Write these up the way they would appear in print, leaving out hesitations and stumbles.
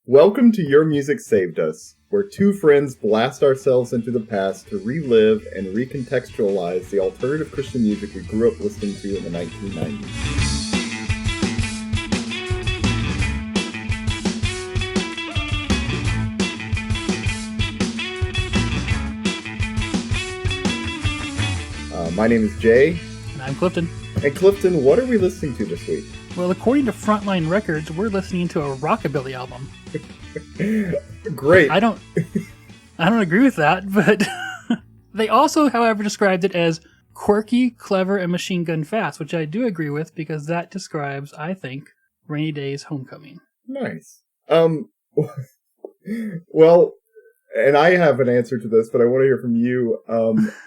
Welcome to Your Music Saved Us, where two friends blast ourselves into the past to relive and recontextualize the alternative Christian music we grew up listening to in the 1990s. My name is Jay. And I'm Clifton. And Clifton, what are we listening to this week? Well, according to Frontline Records, we're listening to a rockabilly album. Great. I don't agree with that, but they also, however, described it as quirky, clever, and machine gun fast, which I do agree with because that describes, I think, Rainy Days Homecoming. Nice. Well, and I have an answer to this, but I want to hear from you.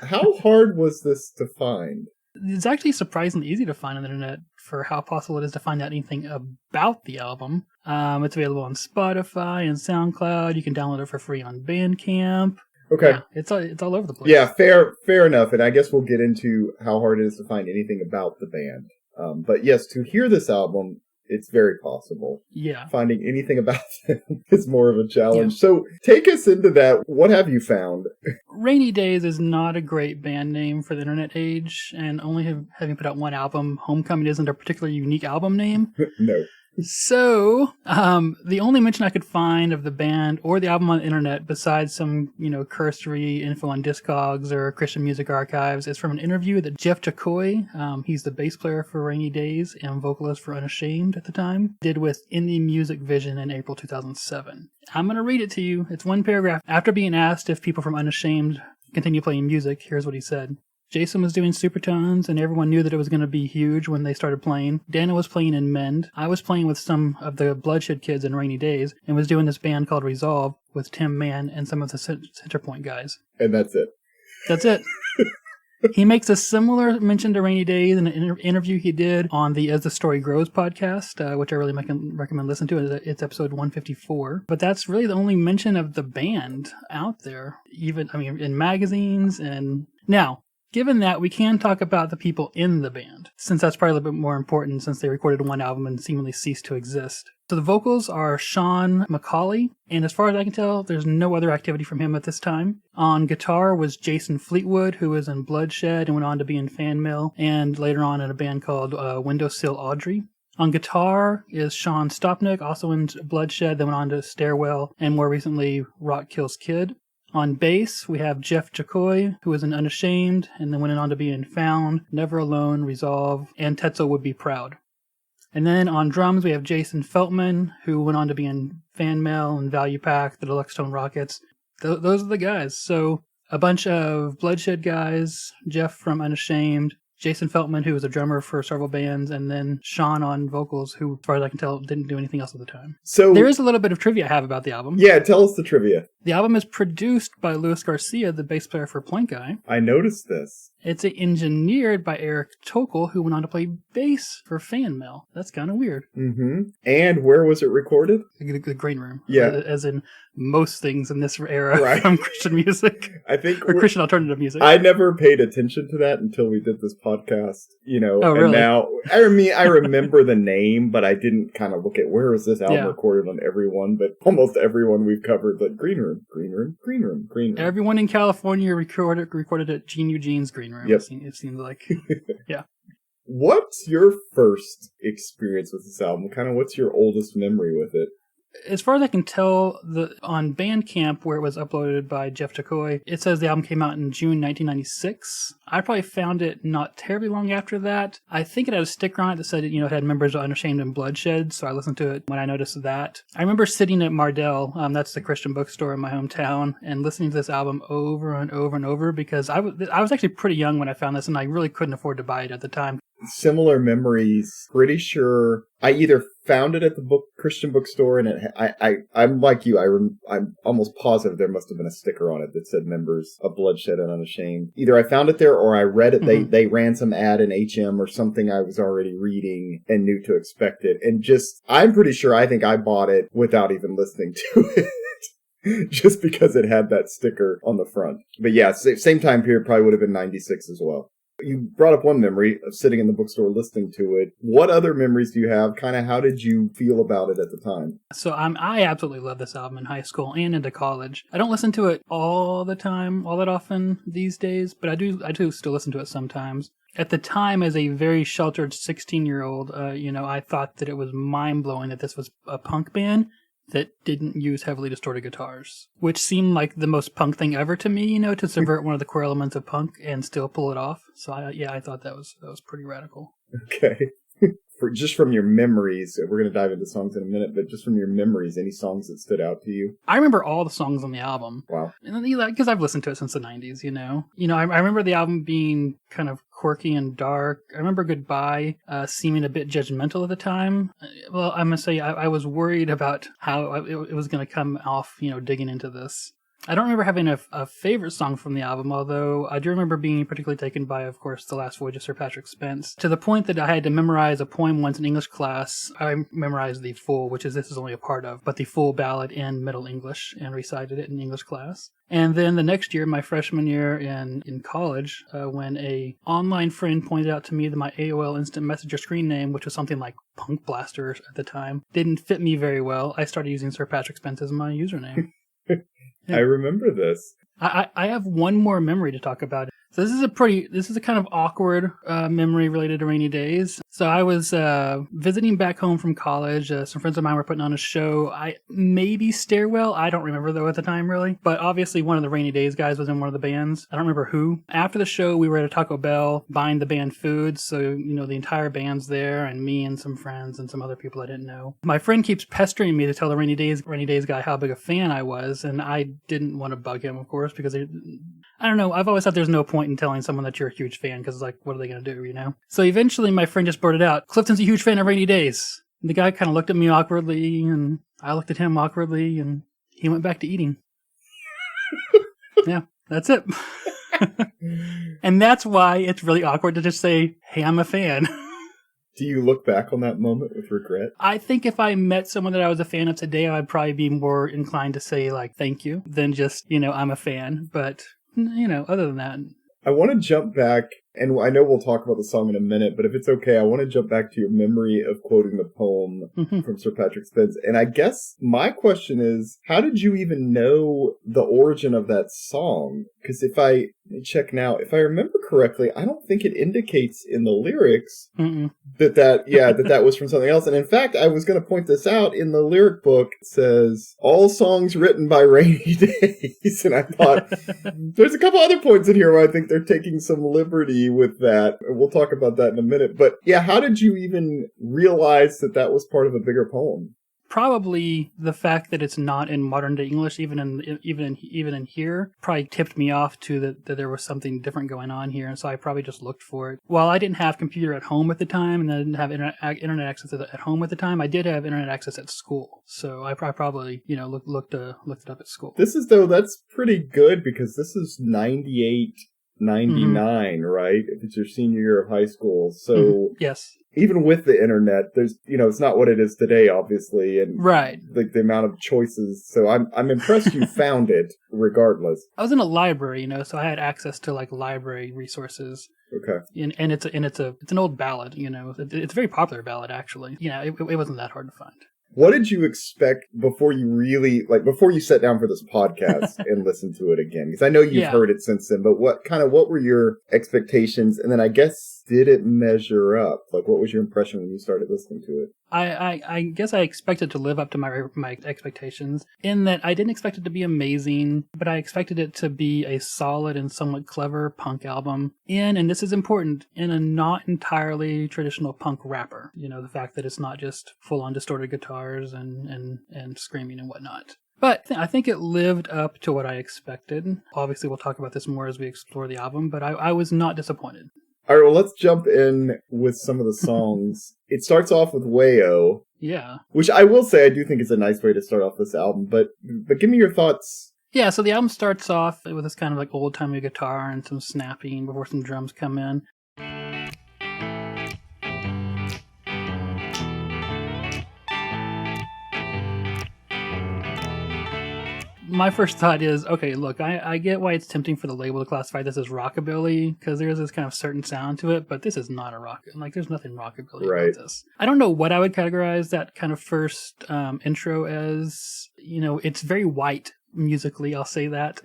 How hard was this to find? It's actually surprisingly easy to find on the internet for how possible it is to find out anything about the album. It's available on Spotify and SoundCloud. You can download it for free on Bandcamp. Okay. Yeah, it's all over the place. Yeah, fair enough. And I guess we'll get into how hard it is to find anything about the band. But yes, to hear this album, it's very possible. Yeah. Finding anything about them is more of a challenge. Yeah. So take us into that. What have you found? Rainy Days is not a great band name for the internet age, and only having put out one album, Homecoming isn't a particularly unique album name. No. So, the only mention I could find of the band or the album on the internet, besides some, cursory info on Discogs or Christian Music Archives, is from an interview that Jacquay, he's the bass player for Rainy Days and vocalist for Unashamed at the time, did with Indie Music Vision in April 2007. I'm going to read it to you. It's one paragraph. After being asked if people from Unashamed continue playing music, here's what he said. Jason was doing Supertones, and everyone knew that it was going to be huge when they started playing. Dana was playing in Mend. I was playing with some of the Bloodshed kids in Rainy Days, and was doing this band called Resolve with Tim Mann and some of the Centerpoint guys. And that's it. That's it. He makes a similar mention to Rainy Days in an interview he did on the As the Story Grows podcast, which I really recommend listening to. It's episode 154. But that's really the only mention of the band out there, in magazines. And now, given that, we can talk about the people in the band, since that's probably a little bit more important since they recorded one album and seemingly ceased to exist. So the vocals are Sean McCauley, and as far as I can tell, there's no other activity from him at this time. On guitar was Jason Fleetwood, who was in Bloodshed and went on to be in Fan Mail, and later on in a band called Windowsill Audrey. On guitar is Sean Stopnik, also in Bloodshed, then went on to Stairwell, and more recently, Rock Kills Kid. On bass, we have Jacquay, who was in Unashamed, and then went on to be in Found, Never Alone, Resolve, and Tetzel Would Be Proud. And then on drums, we have Jason Feltman, who went on to be in Fan Mail and Value Pack, the Deluxe Tone Rockets. Those are the guys. So a bunch of Bloodshed guys, Jeff from Unashamed, Jason Feltman, who was a drummer for several bands, and then Sean on vocals, who, as far as I can tell, didn't do anything else at the time. So there is a little bit of trivia I have about the album. Yeah, tell us the trivia. The album is produced by Luis Garcia, the bass player for Plank Eye. I noticed this. It's engineered by Eric Tokel, who went on to play bass for Fan Mail. That's kind of weird. Mm-hmm. And where was it recorded? The Green Room. Yeah. As in most things in this era from Christian music. I think. Or Christian alternative music. I never paid attention to that until we did this podcast, Oh, really? And now, I remember the name, but I didn't kind of look at where was this album recorded on everyone, but almost everyone we've covered, the Green Room. Everyone in California recorded at Gene Eugene's Green Room. Yep. It seemed like. Yeah. What's your first experience with this album? Kind of what's your oldest memory with it? As far as I can tell, on Bandcamp, where it was uploaded by Jeff Jacquay, it says the album came out in June 1996. I probably found it not terribly long after that. I think it had a sticker on it that said, it had members of Unashamed and Bloodshed, so I listened to it when I noticed that. I remember sitting at Mardell, that's the Christian bookstore in my hometown, and listening to this album over and over and over, because I was actually pretty young when I found this, and I really couldn't afford to buy it at the time. Similar memories. Pretty sure I either found it at the Christian bookstore, and I'm like you. I'm almost positive there must have been a sticker on it that said members of Bloodshed and Unashamed. Either I found it there or I read it. Mm-hmm. They ran some ad in HM or something I was already reading and knew to expect it. And I'm pretty sure I think I bought it without even listening to it. Just because it had that sticker on the front. But yeah, same time period, probably would have been 96 as well. You brought up one memory of sitting in the bookstore listening to it. What other memories do you have? Kind of how did you feel about it at the time? So I absolutely love this album in high school and into college. I don't listen to it all the time, all that often these days, but I do still listen to it sometimes. At the time, as a very sheltered 16-year-old, I thought that it was mind-blowing that this was a punk band that didn't use heavily distorted guitars, which seemed like the most punk thing ever to me, to subvert one of the core elements of punk and still pull it off. So I thought that was pretty radical. Okay. Just from your memories, we're going to dive into songs in a minute, but just from your memories, any songs that stood out to you? I remember all the songs on the album. Wow. Because I've listened to it since the 90s, I remember the album being kind of quirky and dark. I remember Goodbye seeming a bit judgmental at the time. Well, I must say, I was worried about how it was going to come off, digging into this. I don't remember having a favorite song from the album, although I do remember being particularly taken by, of course, The Last Voyage of Sir Patrick Spence, to the point that I had to memorize a poem once in English class. I memorized the full, which this is only a part of, but the full ballad in Middle English and recited it in English class. And then the next year, my freshman year in college, when a online friend pointed out to me that my AOL Instant Messenger screen name, which was something like Punk Blaster at the time, didn't fit me very well, I started using Sir Patrick Spence as my username. Yeah. I remember this. I have one more memory to talk about. So this is a kind of awkward memory related to Rainy Days. So I was visiting back home from college. Some friends of mine were putting on a show. Maybe Stairwell. I don't remember though at the time really. But obviously one of the Rainy Days guys was in one of the bands. I don't remember who. After the show, we were at a Taco Bell buying the band food. So, the entire band's there and me and some friends and some other people I didn't know. My friend keeps pestering me to tell the Rainy Days guy how big a fan I was. And I didn't want to bug him, of course, because I don't know. I've always thought there's no point in telling someone that you're a huge fan because, what are they going to do, So eventually my friend just blurted out, Clifton's a huge fan of Rainy Days. And the guy kind of looked at me awkwardly, and I looked at him awkwardly, and he went back to eating. Yeah, that's it. And that's why it's really awkward to just say, hey, I'm a fan. Do you look back on that moment with regret? I think if I met someone that I was a fan of today, I'd probably be more inclined to say, thank you, than just, I'm a fan. But, other than that. I want to jump back, and I know we'll talk about the song in a minute, but if it's okay, I want to jump back to your memory of quoting the poem from Sir Patrick Spence. And I guess my question is, how did you even know the origin of that song? Because if I remember correctly, I don't think it indicates in the lyrics that was from something else. And in fact, I was going to point this out in the lyric book. It says, all songs written by Rainy Days. And I thought, there's a couple other points in here where I think they're taking some liberty with that. We'll talk about that in a minute. But yeah, how did you even realize that was part of a bigger poem? Probably the fact that it's not in modern day English, even in here, probably tipped me off to that there was something different going on here, and so I probably just looked for it. While I didn't have computer at home at the time, and I didn't have internet access at home at the time, I did have internet access at school, so I probably looked it up at school. That's pretty good because this is 98, 99, right? If it's your senior year of high school, so yes. Even with the internet, there's, it's not what it is today, obviously, and right. The amount of choices. So I'm impressed you found it, regardless. I was in a library, so I had access to library resources. Okay. And it's an old ballad, it's a very popular ballad actually. It wasn't that hard to find. What did you expect before you sat down for this podcast and listened to it again? Because I know you've heard it since then, but what were your expectations? And then I guess, did it measure up? What was your impression when you started listening to it? I guess I expected to live up to my expectations in that I didn't expect it to be amazing, but I expected it to be a solid and somewhat clever punk album and this is important, in a not entirely traditional punk rapper. The fact that it's not just full-on distorted guitars and screaming and whatnot. But I think it lived up to what I expected. Obviously, we'll talk about this more as we explore the album, but I was not disappointed. All right, well, let's jump in with some of the songs. It starts off with Wayo. Yeah. Which I will say I do think is a nice way to start off this album, but give me your thoughts. Yeah, so the album starts off with this kind of old-timey guitar and some snapping before some drums come in. my first thought is, okay, look, I get why it's tempting for the label to classify this as rockabilly, because there's this kind of certain sound to it, but this is not a rock. Like, there's nothing rockabilly about this. I don't know what I would categorize that kind of first intro as. You know, it's very white musically, I'll say that.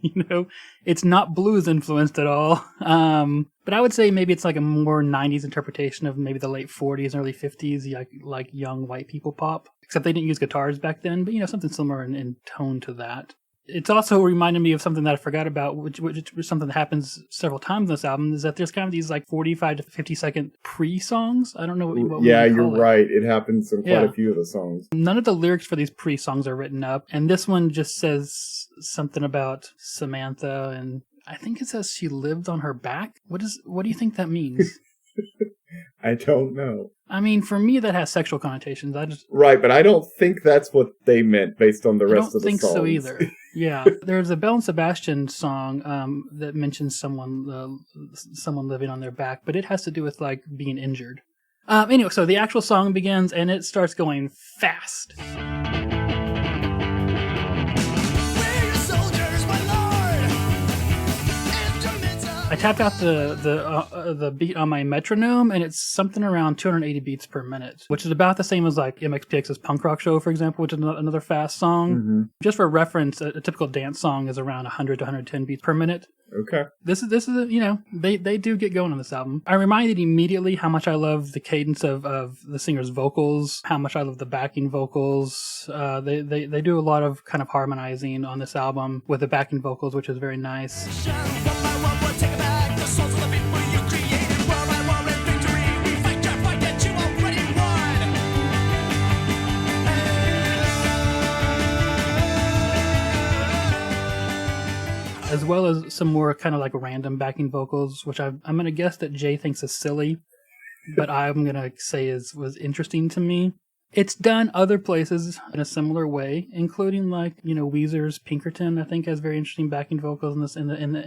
You know, it's not blues influenced at all. But I would say maybe it's like a more 90s interpretation of maybe the late 40s and early 50s, like young white people pop. Except they didn't use guitars back then, but, you know, something similar in tone to that. It's also reminded me of something that I forgot about, which is something that happens several times in this album, is that there's kind of these like 45 to 50 second pre-songs. I don't know what yeah, you're right. It happens in quite a few of the songs. None of the lyrics for these pre-songs are written up, and this one just says something about Samantha, and I think it says she lived on her back. What do you think that means? I don't know. I mean, for me, that has sexual connotations. Right, but I don't think that's what they meant based on the rest of the songs. I don't think so either. Yeah. There's a Belle and Sebastian song that mentions someone living on their back, but it has to do with, like, being injured. Anyway, so the actual song begins, and it starts going fast. I tapped out the beat on my metronome, and it's something around 280 beats per minute, which is about the same as like MXPX's Punk Rock Show, for example, which is another fast song. Mm-hmm. Just for reference, a typical dance song is around 100 to 110 beats per minute. Okay. This is you know, they do get going on this album. I'm reminded immediately how much I love the cadence of the singer's vocals, how much I love the backing vocals. They do a lot of kind of harmonizing on this album with the backing vocals, which is very nice. As well as some more kind of like random backing vocals, which I'm going to guess that Jay thinks is silly, but I'm going to say was interesting to me. It's done other places in a similar way, including like, you know, Weezer's Pinkerton, I think, has very interesting backing vocals in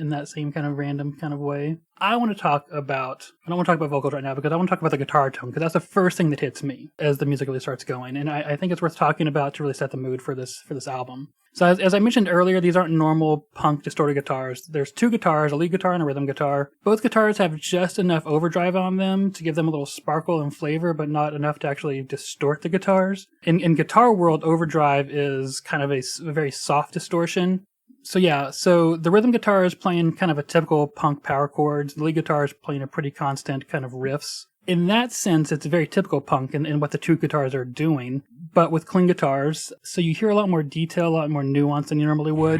that same kind of random kind of way. I don't want to talk about vocals right now because I want to talk about the guitar tone, because that's the first thing that hits me as the music really starts going. And I think it's worth talking about to really set the mood for this album. So as I mentioned earlier, these aren't normal punk distorted guitars. There's two guitars, a lead guitar and a rhythm guitar. Both guitars have just enough overdrive on them to give them a little sparkle and flavor, but not enough to actually distort the guitars. In guitar world, overdrive is kind of a very soft distortion. So the rhythm guitar is playing kind of a typical punk power chords. The lead guitar is playing a pretty constant kind of riffs. In that sense, it's very typical punk in what the two guitars are doing, but with clean guitars. So you hear a lot more detail, a lot more nuance than you normally would.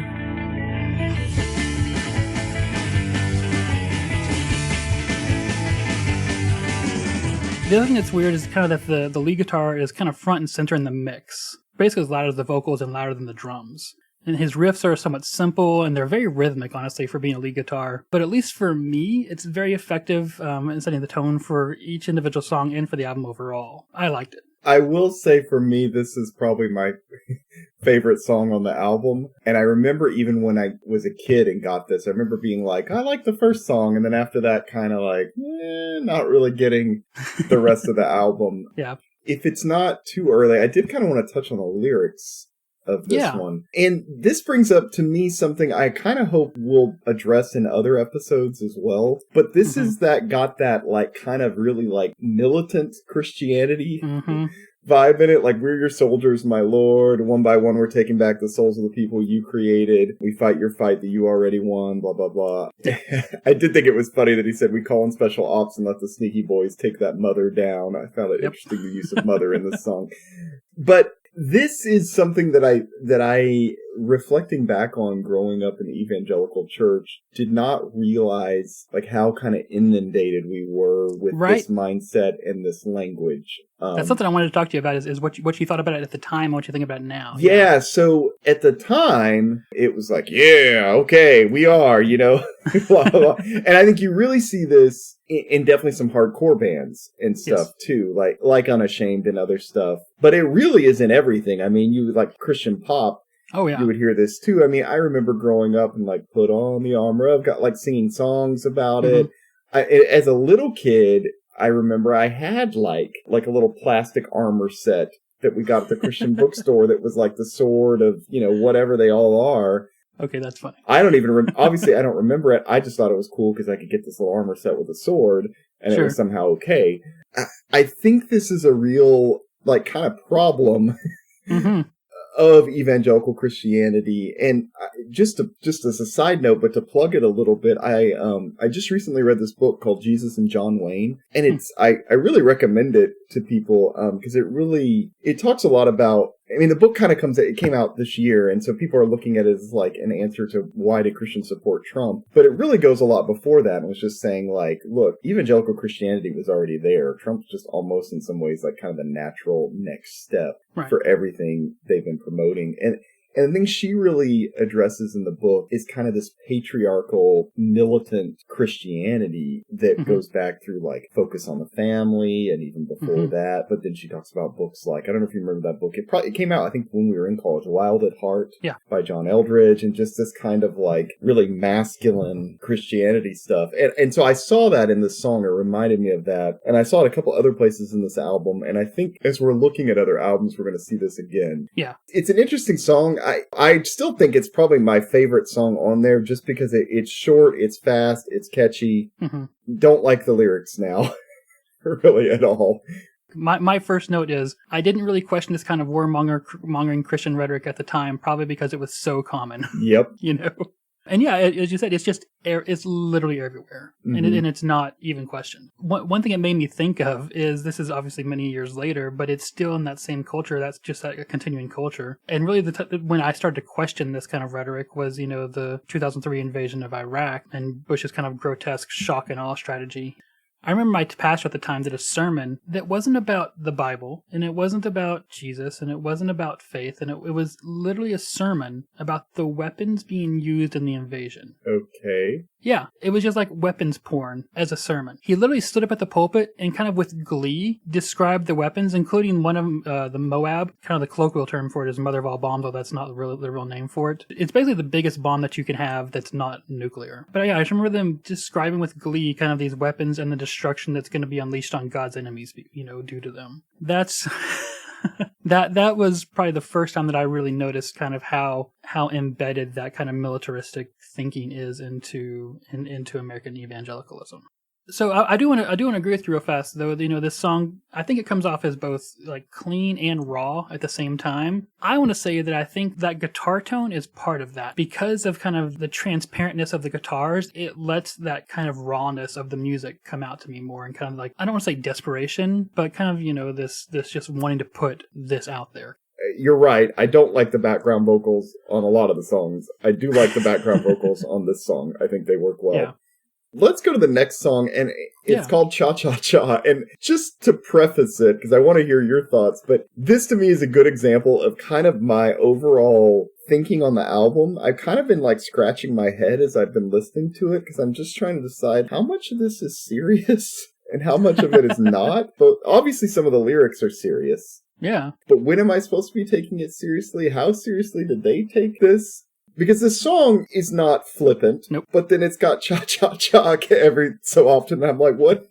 The other thing that's weird is kind of that the lead guitar is kind of front and center in the mix. Basically as loud as the vocals and louder than the drums. And his riffs are somewhat simple, and they're very rhythmic, honestly, for being a lead guitar. But at least for me, it's very effective in setting the tone for each individual song and for the album overall. I liked it. I will say for me, this is probably my favorite song on the album. And I remember even when I was a kid and got this, I remember being like, I like the first song. And then after that, kind of like, not really getting the rest of the album. Yeah. If it's not too early, I did kind of want to touch on the lyrics of this one. And this brings up to me something I kind of hope we'll address in other episodes as well. But this is got that like kind of really like militant Christianity vibe in it. Like, we're your soldiers, my lord. One by one, we're taking back the souls of the people you created. We fight your fight that you already won, blah, blah, blah. I did think it was funny that he said, we call in special ops and let the sneaky boys take that mother down. I found it interesting, the use of mother in this song. But this is something that I, reflecting back on growing up in the evangelical church, did not realize like how kind of inundated we were with this mindset and this language. That's something I wanted to talk to you about is what you thought about it at the time and what you think about it now. Yeah, so at the time, it was like, yeah, okay, we are, you know. Blah, blah, blah. And I think you really see this in definitely some hardcore bands and stuff too, like Unashamed and other stuff. But it really is in everything. I mean, you like Christian pop. Oh, yeah. You would hear this too. I mean, I remember growing up and like put on the armor. I've got like singing songs about it. As a little kid, I remember I had like a little plastic armor set that we got at the Christian bookstore that was like the sword of, whatever they all are. Okay, that's funny. I don't even, obviously I don't remember it. I just thought it was cool because I could get this little armor set with a sword and it was somehow okay. I think this is a real, like, kind of problem of evangelical Christianity. And just as a side note, but to plug it a little bit, I just recently read this book called Jesus and John Wayne, and I really recommend it to people because it talks a lot about, I mean, the book kind of came out this year, and so people are looking at it as like an answer to why did Christians support Trump, but it really goes a lot before that, and was just saying like, look, evangelical Christianity was already there. Trump's just almost in some ways like kind of the natural next step for everything they've been promoting. And the thing she really addresses in the book is kind of this patriarchal, militant Christianity that goes back through, like, Focus on the Family and even before that. But then she talks about books like, I don't know if you remember that book. It came out, I think, when we were in college, Wild at Heart by John Eldridge, and just this kind of, like, really masculine Christianity stuff. And so I saw that in this song. It reminded me of that. And I saw it a couple other places in this album. And I think as we're looking at other albums, we're going to see this again. Yeah. It's an interesting song. I still think it's probably my favorite song on there just because it's short, it's fast, it's catchy. Don't like the lyrics now, really at all. My first note is I didn't really question this kind of warmongering Christian rhetoric at the time, probably because it was so common. Yep. And yeah, as you said, it's literally everywhere, and it's not even questioned. One thing it made me think of is, this is obviously many years later, but it's still in that same culture. That's just a continuing culture. And really, when I started to question this kind of rhetoric was, the 2003 invasion of Iraq and Bush's kind of grotesque shock and awe strategy. I remember my pastor at the time did a sermon that wasn't about the Bible, and it wasn't about Jesus, and it wasn't about faith, and it was literally a sermon about the weapons being used in the invasion. Okay. Yeah, it was just like weapons porn as a sermon. He literally stood up at the pulpit and kind of with glee described the weapons, including one of them, the Moab. Kind of the colloquial term for it is mother of all bombs, though that's not the real name for it. It's basically the biggest bomb that you can have that's not nuclear. But yeah, I just remember them describing with glee kind of these weapons and the destruction that's going to be unleashed on God's enemies, due to them. That's... that was probably the first time that I really noticed kind of how embedded that kind of militaristic thinking is into American evangelicalism. So I do want to agree with you real fast, though. This song, I think it comes off as both like clean and raw at the same time. I want to say that I think that guitar tone is part of that. Because of kind of the transparentness of the guitars, it lets that kind of rawness of the music come out to me more, and kind of like, I don't want to say desperation, but kind of, this just wanting to put this out there. You're right. I don't like the background vocals on a lot of the songs. I do like the background vocals on this song. I think they work well. Yeah. Let's go to the next song, and it's called Cha Cha Cha. And just to preface it, because I want to hear your thoughts, but this to me is a good example of kind of my overall thinking on the album. I've kind of been like scratching my head as I've been listening to it, because I'm just trying to decide how much of this is serious and how much of it is not. But obviously some of the lyrics are serious. Yeah. But when am I supposed to be taking it seriously? How seriously did they take this? Because the song is not flippant, but then it's got cha-cha-cha every so often, and I'm like, what?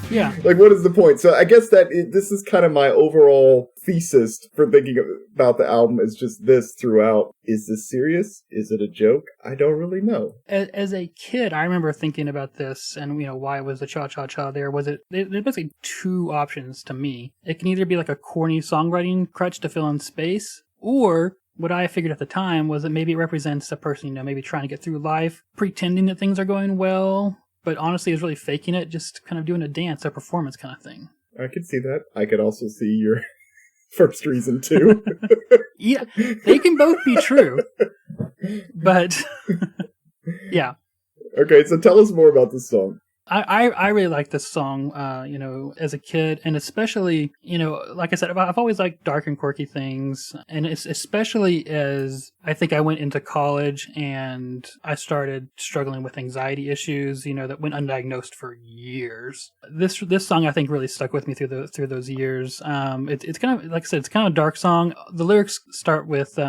Yeah. Like, what is the point? So I guess this is kind of my overall thesis for thinking about the album, is just this throughout. Is this serious? Is it a joke? I don't really know. As a kid, I remember thinking about this, and why was the cha-cha-cha there? There's basically two options to me. It can either be like a corny songwriting crutch to fill in space, or what I figured at the time was that maybe it represents a person, maybe trying to get through life, pretending that things are going well, but honestly is really faking it, just kind of doing a dance, a performance kind of thing. I could see that. I could also see your first reason too. Yeah, they can both be true. But, yeah. Okay, so tell us more about this song. I really like this song, as a kid, and especially, like I said, I've always liked dark and quirky things, and it's especially as I think I went into college and I started struggling with anxiety issues, that went undiagnosed for years. This song I think really stuck with me through those years. It's kind of, like I said, it's kind of a dark song. The lyrics start with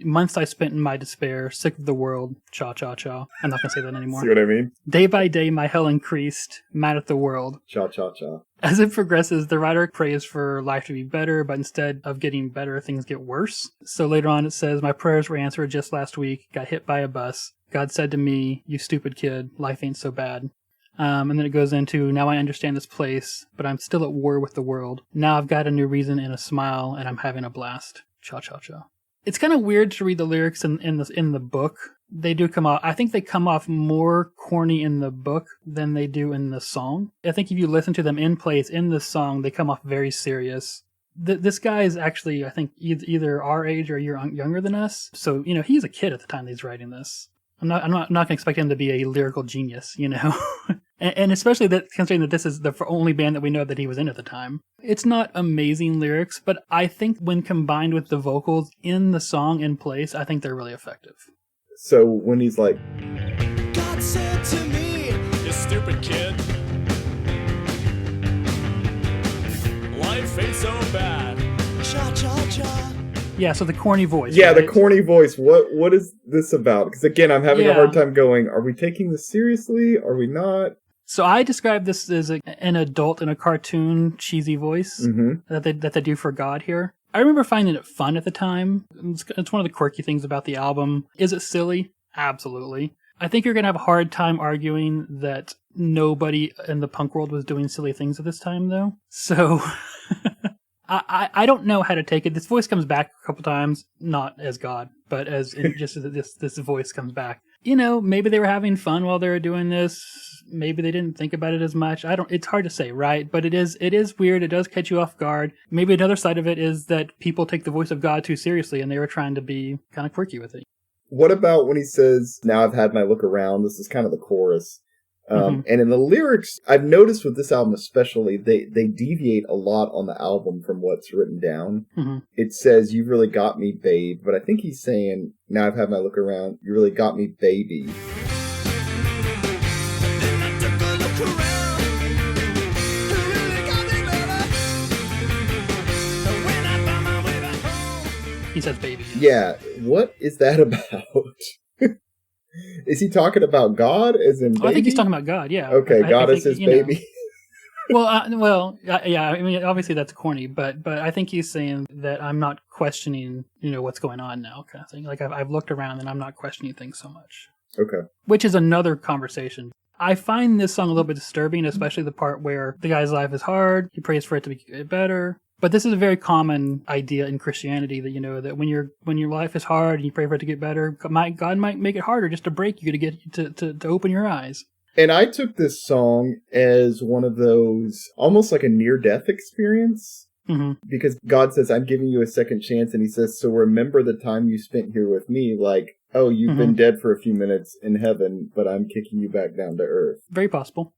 months I spent in my despair, sick of the world, cha cha cha. I'm not gonna say that anymore. See what I mean? Day by day my hell increased. priest, mad at the world. Cha cha cha. As it progresses, the writer prays for life to be better, but instead of getting better, things get worse. So later on it says, my prayers were answered just last week, got hit by a bus. God said to me, you stupid kid, life ain't so bad. And then it goes into, now I understand this place, but I'm still at war with the world. Now I've got a new reason and a smile, and I'm having a blast. Cha cha cha. It's kind of weird to read the lyrics in the book. They do come off, I think they come off more corny in the book than they do in the song. I think if you listen to them in place in the song, they come off very serious. This guy is actually, I think, either our age or a year younger than us. So, he's a kid at the time that he's writing this. I'm not going to expect him to be a lyrical genius, and especially that considering that this is the only band that we know that he was in at the time. It's not amazing lyrics, but I think when combined with the vocals in the song in place, I think they're really effective. So when he's like, God said to me, you stupid kid, life ain't so bad. Cha cha cha. Yeah, so the corny voice. yeah, right? the corny voice. What is this about? Because again, I'm having a hard time going, are we taking this seriously? Are we not? So I describe this as an adult in a cartoon cheesy voice that they do for God here. I remember finding it fun at the time. It's one of the quirky things about the album. Is it silly? Absolutely. I think you're going to have a hard time arguing that nobody in the punk world was doing silly things at this time, though. So I don't know how to take it. This voice comes back a couple times, not as God, but as just this voice comes back. Maybe they were having fun while they were doing this. Maybe they didn't think about it as much. It's hard to say, right? But it is weird. It does catch you off guard. Maybe another side of it is that people take the voice of God too seriously and they were trying to be kind of quirky with it. What about when he says, now I've had my look around? This is kind of the chorus. And in the lyrics, I've noticed with this album especially, they deviate a lot on the album from what's written down. It says, you really got me, babe. But I think he's saying, now I've had my look around, you really got me, baby. He says baby. Yeah, what is that about? Is he talking about God as in baby? I think he's talking about God, yeah. Okay, God is his baby. Yeah, I mean, obviously that's corny, but I think he's saying that I'm not questioning, what's going on now, kind of thing. Like, I've looked around and I'm not questioning things so much. Okay. Which is another conversation. I find this song a little bit disturbing, especially the part where the guy's life is hard, he prays for it to be better. But this is a very common idea in Christianity that, that when your life is hard and you pray for it to get better, God might make it harder just to break you to get to open your eyes. And I took this song as one of those, almost like a near-death experience. Because God says, I'm giving you a second chance. And he says, so remember the time you spent here with me. Like, oh, you've been dead for a few minutes in heaven, but I'm kicking you back down to earth. Very possible.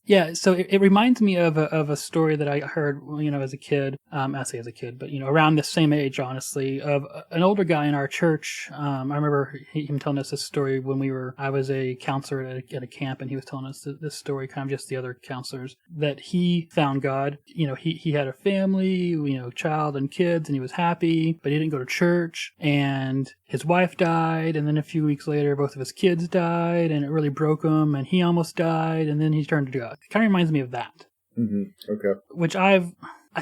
Yeah, so it reminds me of a story that I heard, as a kid. I say as a kid, but around the same age, honestly, of an older guy in our church. I remember him telling us this story when I was a counselor at a camp, and he was telling us this story, kind of just the other counselors, that he found God. He had a family, child and kids, and he was happy, but he didn't go to church, and his wife died, and then a few weeks later, both of his kids died, and it really broke him, and he almost died, and then he turned to God. It kind of reminds me of that. Okay. Which I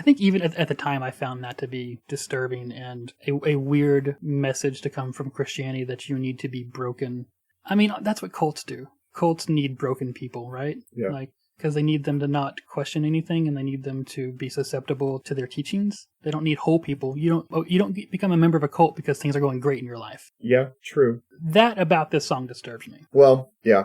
think even at the time I found that to be disturbing and a weird message to come from Christianity that you need to be broken. I mean, that's what cults do. Cults need broken people, right? Yeah. Because they need them to not question anything and they need them to be susceptible to their teachings. They don't need whole people. You don't become a member of a cult because things are going great in your life. Yeah, true. That about this song disturbs me. Well, yeah,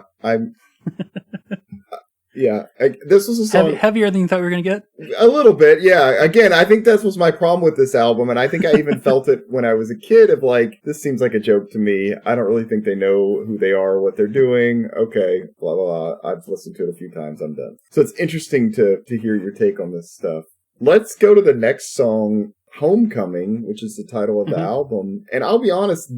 this was a song heavier than you thought we were going to get? A little bit, yeah. Again, I think that was my problem with this album, and I think I even felt it when I was a kid of like, this seems like a joke to me. I don't really think they know who they are, what they're doing. Okay, blah, blah, blah. I've listened to it a few times. I'm done. So it's interesting to hear your take on this stuff. Let's go to the next song, Homecoming, which is the title of the album. And I'll be honest,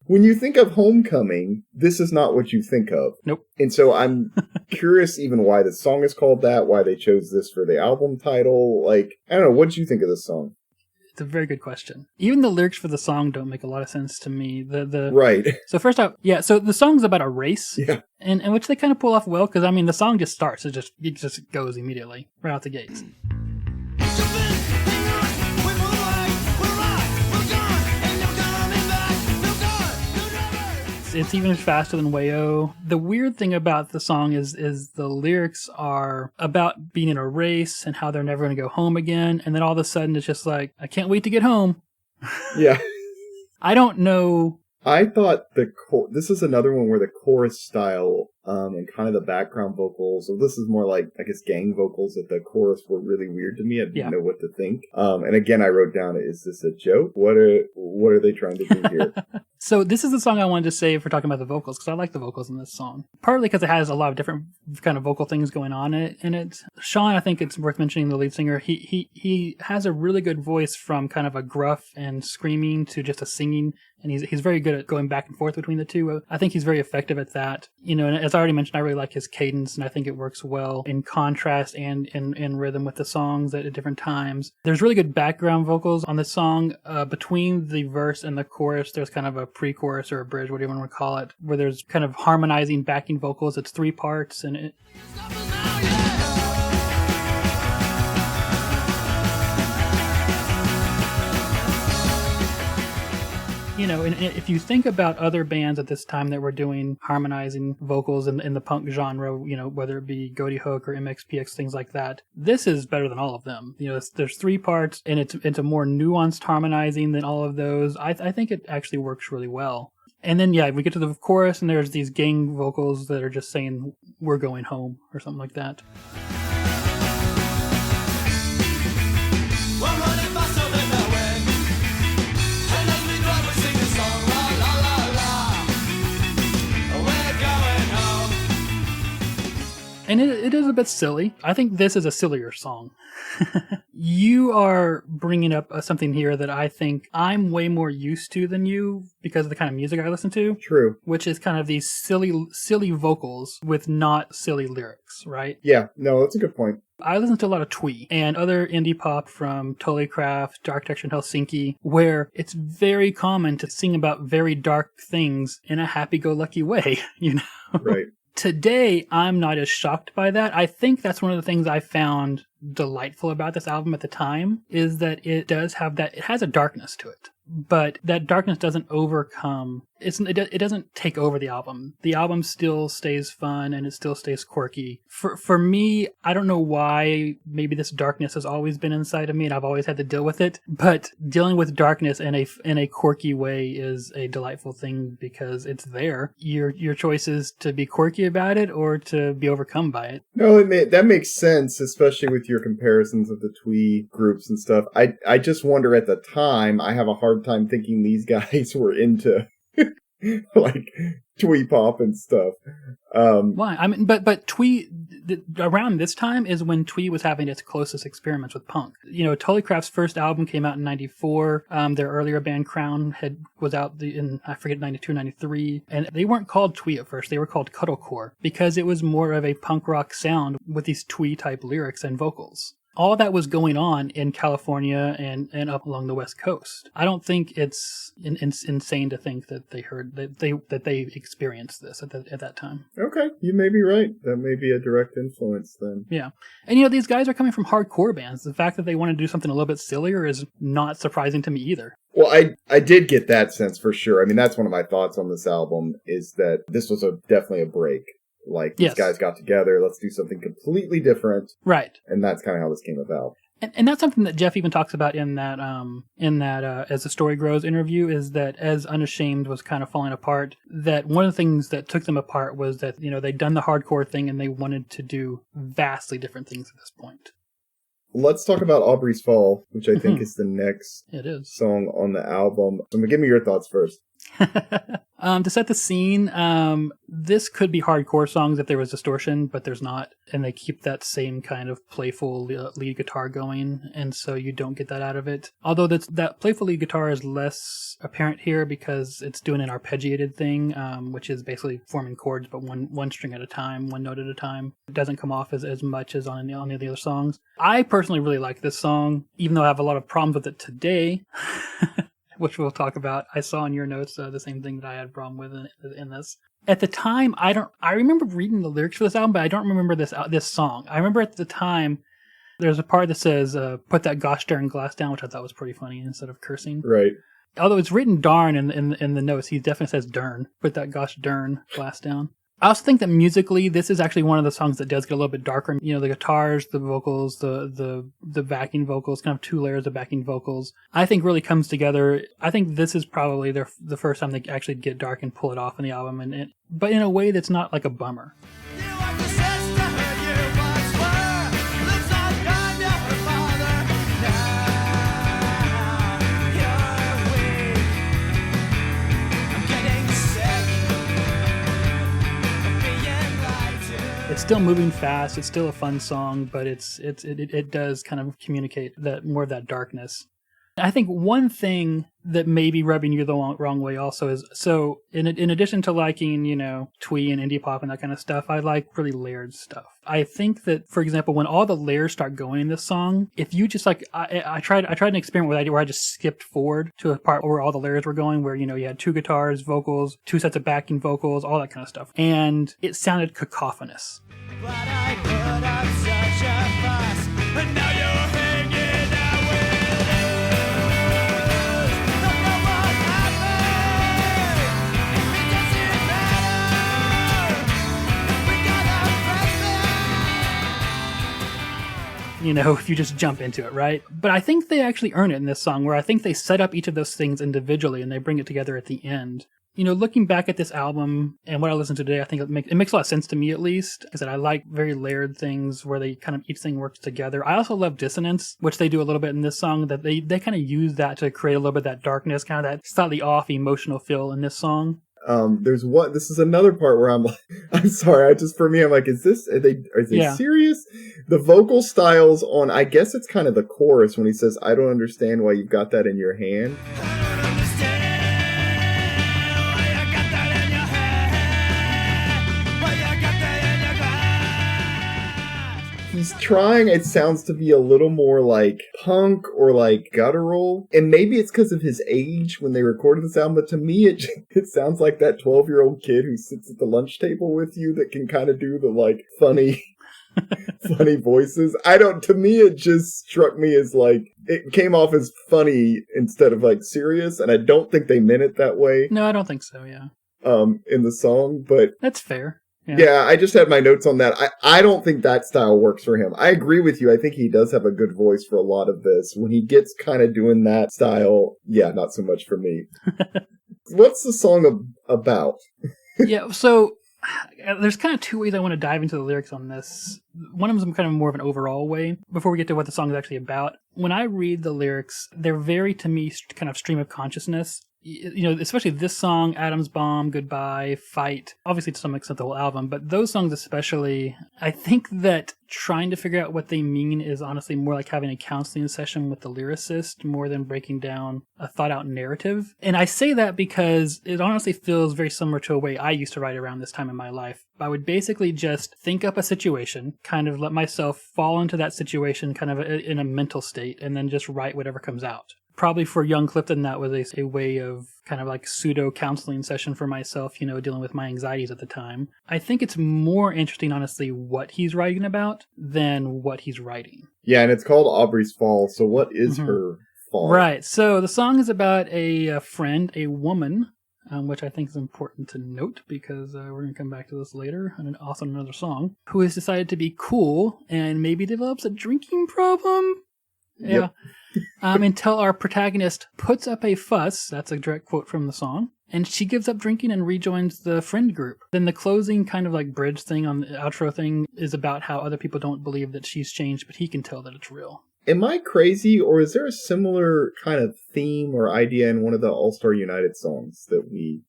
when you think of Homecoming, this is not what you think of. Nope. And so I'm curious even why the song is called that, why they chose this for the album title. Like, I don't know, what did you think of this song? It's a very good question. Even the lyrics for the song don't make a lot of sense to me. Right. So first off, yeah, so the song's about a race. Yeah. And which they kind of pull off well, because I mean the song just starts. It just goes immediately right out the gates. It's even faster than Wayo. The weird thing about the song is the lyrics are about being in a race and how they're never going to go home again. And then all of a sudden it's just like, I can't wait to get home. Yeah. I don't know. I thought this is another one where the chorus style and kind of the background vocals, so this is more like, I guess, gang vocals at the chorus were really weird to me. I didn't know what to think. And again, I wrote down, is this a joke? What are they trying to do here? So this is the song I wanted to save for talking about the vocals, because I like the vocals in this song. Partly because it has a lot of different kind of vocal things going on in it. Sean, I think it's worth mentioning, the lead singer, he has a really good voice from kind of a gruff and screaming to just a singing. And he's very good at going back and forth between the two. I think he's very effective at that. You know, and as I already mentioned, I really like his cadence, and I think it works well in contrast and in rhythm with the songs at different times. There's really good background vocals on this song. Between the verse and the chorus, there's kind of a pre-chorus or a bridge, whatever you want to call it, where there's kind of harmonizing backing vocals. It's 3 parts, and it... You know, and if you think about other bands at this time that were doing harmonizing vocals in the punk genre, you know, whether it be Goaty Hook or MXPX, things like that, this is better than all of them. You know, there's 3 parts, and it's a more nuanced harmonizing than all of those. I think it actually works really well. And then, yeah, we get to the chorus, and there's these gang vocals that are just saying, "We're going home," or something like that. And it is a bit silly. I think this is a sillier song. You are bringing up something here that I think I'm way more used to than you because of the kind of music I listen to. True. Which is kind of these silly vocals with not silly lyrics, right? Yeah, no, that's a good point. I listen to a lot of Twee and other indie pop from Totally Craft, Architecture in Helsinki, where it's very common to sing about very dark things in a happy-go-lucky way, you know? Right. Today, I'm not as shocked by that. I think that's one of the things I found delightful about this album at the time, is that it does have it has a darkness to it. But that darkness doesn't overcome, it doesn't take over the album. The album still stays fun and it still stays quirky. For me, I don't know why maybe this darkness has always been inside of me and I've always had to deal with it. But dealing with darkness in a quirky way is a delightful thing because it's there. Your choice is to be quirky about it or to be overcome by it. No, that makes sense, especially with your comparisons of the Twee groups and stuff. I just wonder at the time, I have a hard time thinking these guys were into like Twee pop and stuff. Why? I mean, but Twee around this time is when Twee was having its closest experiments with punk. You know, Totally Craft's first album came out in '94. Their earlier band Crown was out in I forget '92, '93, and they weren't called Twee at first. They were called Cuddlecore because it was more of a punk rock sound with these Twee type lyrics and vocals. All that was going on in California and up along the West Coast. I don't think it's insane to think that they heard that they experienced this at that time. Okay, you may be right. That may be a direct influence then. Yeah, and you know these guys are coming from hardcore bands. The fact that they want to do something a little bit sillier is not surprising to me either. Well, I did get that sense for sure. I mean, that's one of my thoughts on this album is that this was definitely a break. Like, these guys got together, let's do something completely different. Right. And that's kind of how this came about. And that's something that Jeff even talks about in that As the Story Grows interview, is that as Unashamed was kind of falling apart, that one of the things that took them apart was that, you know, they'd done the hardcore thing and they wanted to do vastly different things at this point. Let's talk about Aubrey's Fall, which I think is the next it is. song on the album. So give me your thoughts first. To set the scene, this could be hardcore songs if there was distortion, but there's not. And they keep that same kind of playful lead guitar going, and so you don't get that out of it. Although that playful lead guitar is less apparent here because it's doing an arpeggiated thing, which is basically forming chords, but one string at a time, one note at a time. It doesn't come off as much as on the other songs. I personally really like this song, even though I have a lot of problems with it today. Which we'll talk about. I saw in your notes the same thing that I had a problem with in this. At the time, I remember reading the lyrics for this album, but I don't remember this song. I remember at the time, there's a part that says, put that gosh darn glass down, which I thought was pretty funny instead of cursing. Right. Although it's written darn in the notes, he definitely says dern. Put that gosh darn glass down. I also think that musically, this is actually one of the songs that does get a little bit darker. You know, the guitars, the vocals, the backing vocals, kind of two layers of backing vocals, I think really comes together. I think this is probably the first time they actually get dark and pull it off in the album, but in a way that's not like a bummer. It's still moving fast. It's still a fun song, but it does kind of communicate that more of that darkness. I think one thing that may be rubbing you the wrong way also is, so in addition to liking, twee and indie pop and that kind of stuff, I like really layered stuff. I think that, for example, when all the layers start going in this song, if you just I tried an experiment where I just skipped forward to a part where all the layers were going, where, you had two guitars, vocals, two sets of backing vocals, all that kind of stuff. And it sounded cacophonous. But I put up such a fuss, and now you're hanging out with us. Don't know what happened. It doesn't matter. We got a present. If you just jump into it, right? But I think they actually earn it in this song, where I think they set up each of those things individually and they bring it together at the end. Looking back at this album and what I listened to today, I think it makes a lot of sense to me, at least. Because I like very layered things where they kind of each thing works together. I also love dissonance, which they do a little bit in this song. That they kind of use that to create a little bit of that darkness, kind of that slightly off emotional feel in this song. This is another part where I'm like, I'm sorry, for me, I'm like, are they serious? The vocal styles on, I guess it's kind of the chorus when he says, I don't understand why you've got that in your hand. He's trying, it sounds to be a little more like punk or like guttural. And maybe it's because of his age when they recorded this album, but to me, it sounds like that 12-year-old kid who sits at the lunch table with you that can kind of do the like funny voices. To me, it just struck me as like, it came off as funny instead of like serious. And I don't think they meant it that way. No, I don't think so, yeah. In the song, but that's fair. Yeah, I just had my notes on that. I don't think that style works for him. I agree with you. I think he does have a good voice for a lot of this. When he gets kind of doing that style, yeah, not so much for me. What's the song about? Yeah, so there's kind of two ways I want to dive into the lyrics on this. One of them is kind of more of an overall way, before we get to what the song is actually about. When I read the lyrics, they're very, to me, kind of stream of consciousness. Especially this song, Atom's Bomb, Goodbye, Fight, obviously to some extent the whole album, but those songs especially, I think that trying to figure out what they mean is honestly more like having a counseling session with the lyricist more than breaking down a thought-out narrative. And I say that because it honestly feels very similar to a way I used to write around this time in my life. I would basically just think up a situation, kind of let myself fall into that situation kind of in a mental state, and then just write whatever comes out. Probably for young Clifton, that was a way of kind of like pseudo counseling session for myself, dealing with my anxieties at the time. I think it's more interesting, honestly, what he's writing about than what he's writing. Yeah, and it's called Aubrey's Fall. So what is her fall? Right. So the song is about a friend, a woman, which I think is important to note because we're going to come back to this later and also another song, who has decided to be cool and maybe develops a drinking problem. Yeah. Yep. Until our protagonist puts up a fuss, that's a direct quote from the song, and she gives up drinking and rejoins the friend group. Then the closing kind of like bridge thing on the outro thing is about how other people don't believe that she's changed, but he can tell that it's real. Am I crazy, or is there a similar kind of theme or idea in one of the All-Star United songs that we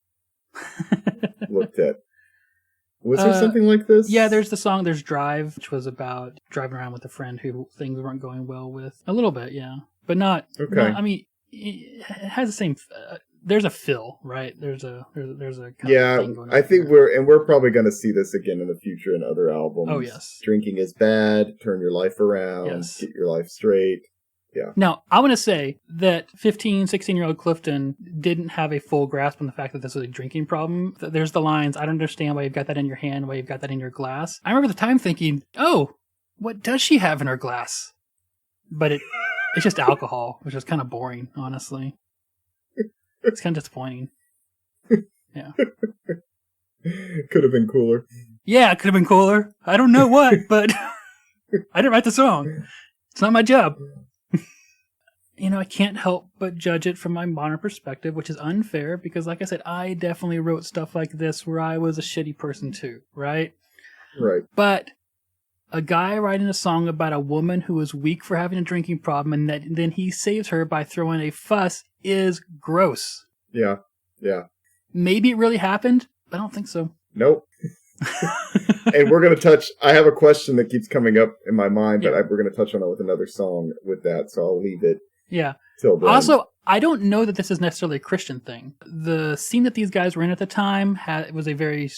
looked at? Was there something like this? Yeah, there's the song, there's Drive, which was about driving around with a friend who things weren't going well with. A little bit, yeah. But not, Okay. I mean, it has the same, there's a fill, right? There's a kind of thing going on. I think we're probably going to see this again in the future in other albums. Oh, yes. Drinking is bad, turn your life around, Yes. get your life straight. Yeah. Now, I want to say that 15, 16-year-old Clifton didn't have a full grasp on the fact that this was a drinking problem. There's the lines, I don't understand why you've got that in your hand, why you've got that in your glass. I remember the time thinking, oh, what does she have in her glass? But it's just alcohol, which is kind of boring, honestly. It's kind of disappointing. Yeah. Could have been cooler. Yeah, it could have been cooler. I don't know what, but I didn't write the song. It's not my job. I can't help but judge it from my modern perspective, which is unfair because, like I said, I definitely wrote stuff like this where I was a shitty person too, right? Right. But a guy writing a song about a woman who is weak for having a drinking problem and then he saves her by throwing a fuss is gross. Yeah. Yeah. Maybe it really happened, but I don't think so. Nope. And we're going to I have a question that keeps coming up in my mind, but we're going to touch on it with another song with that, so I'll leave it. Yeah. Till then. Also, I don't know that this is necessarily a Christian thing. The scene that these guys were in at the time there's a very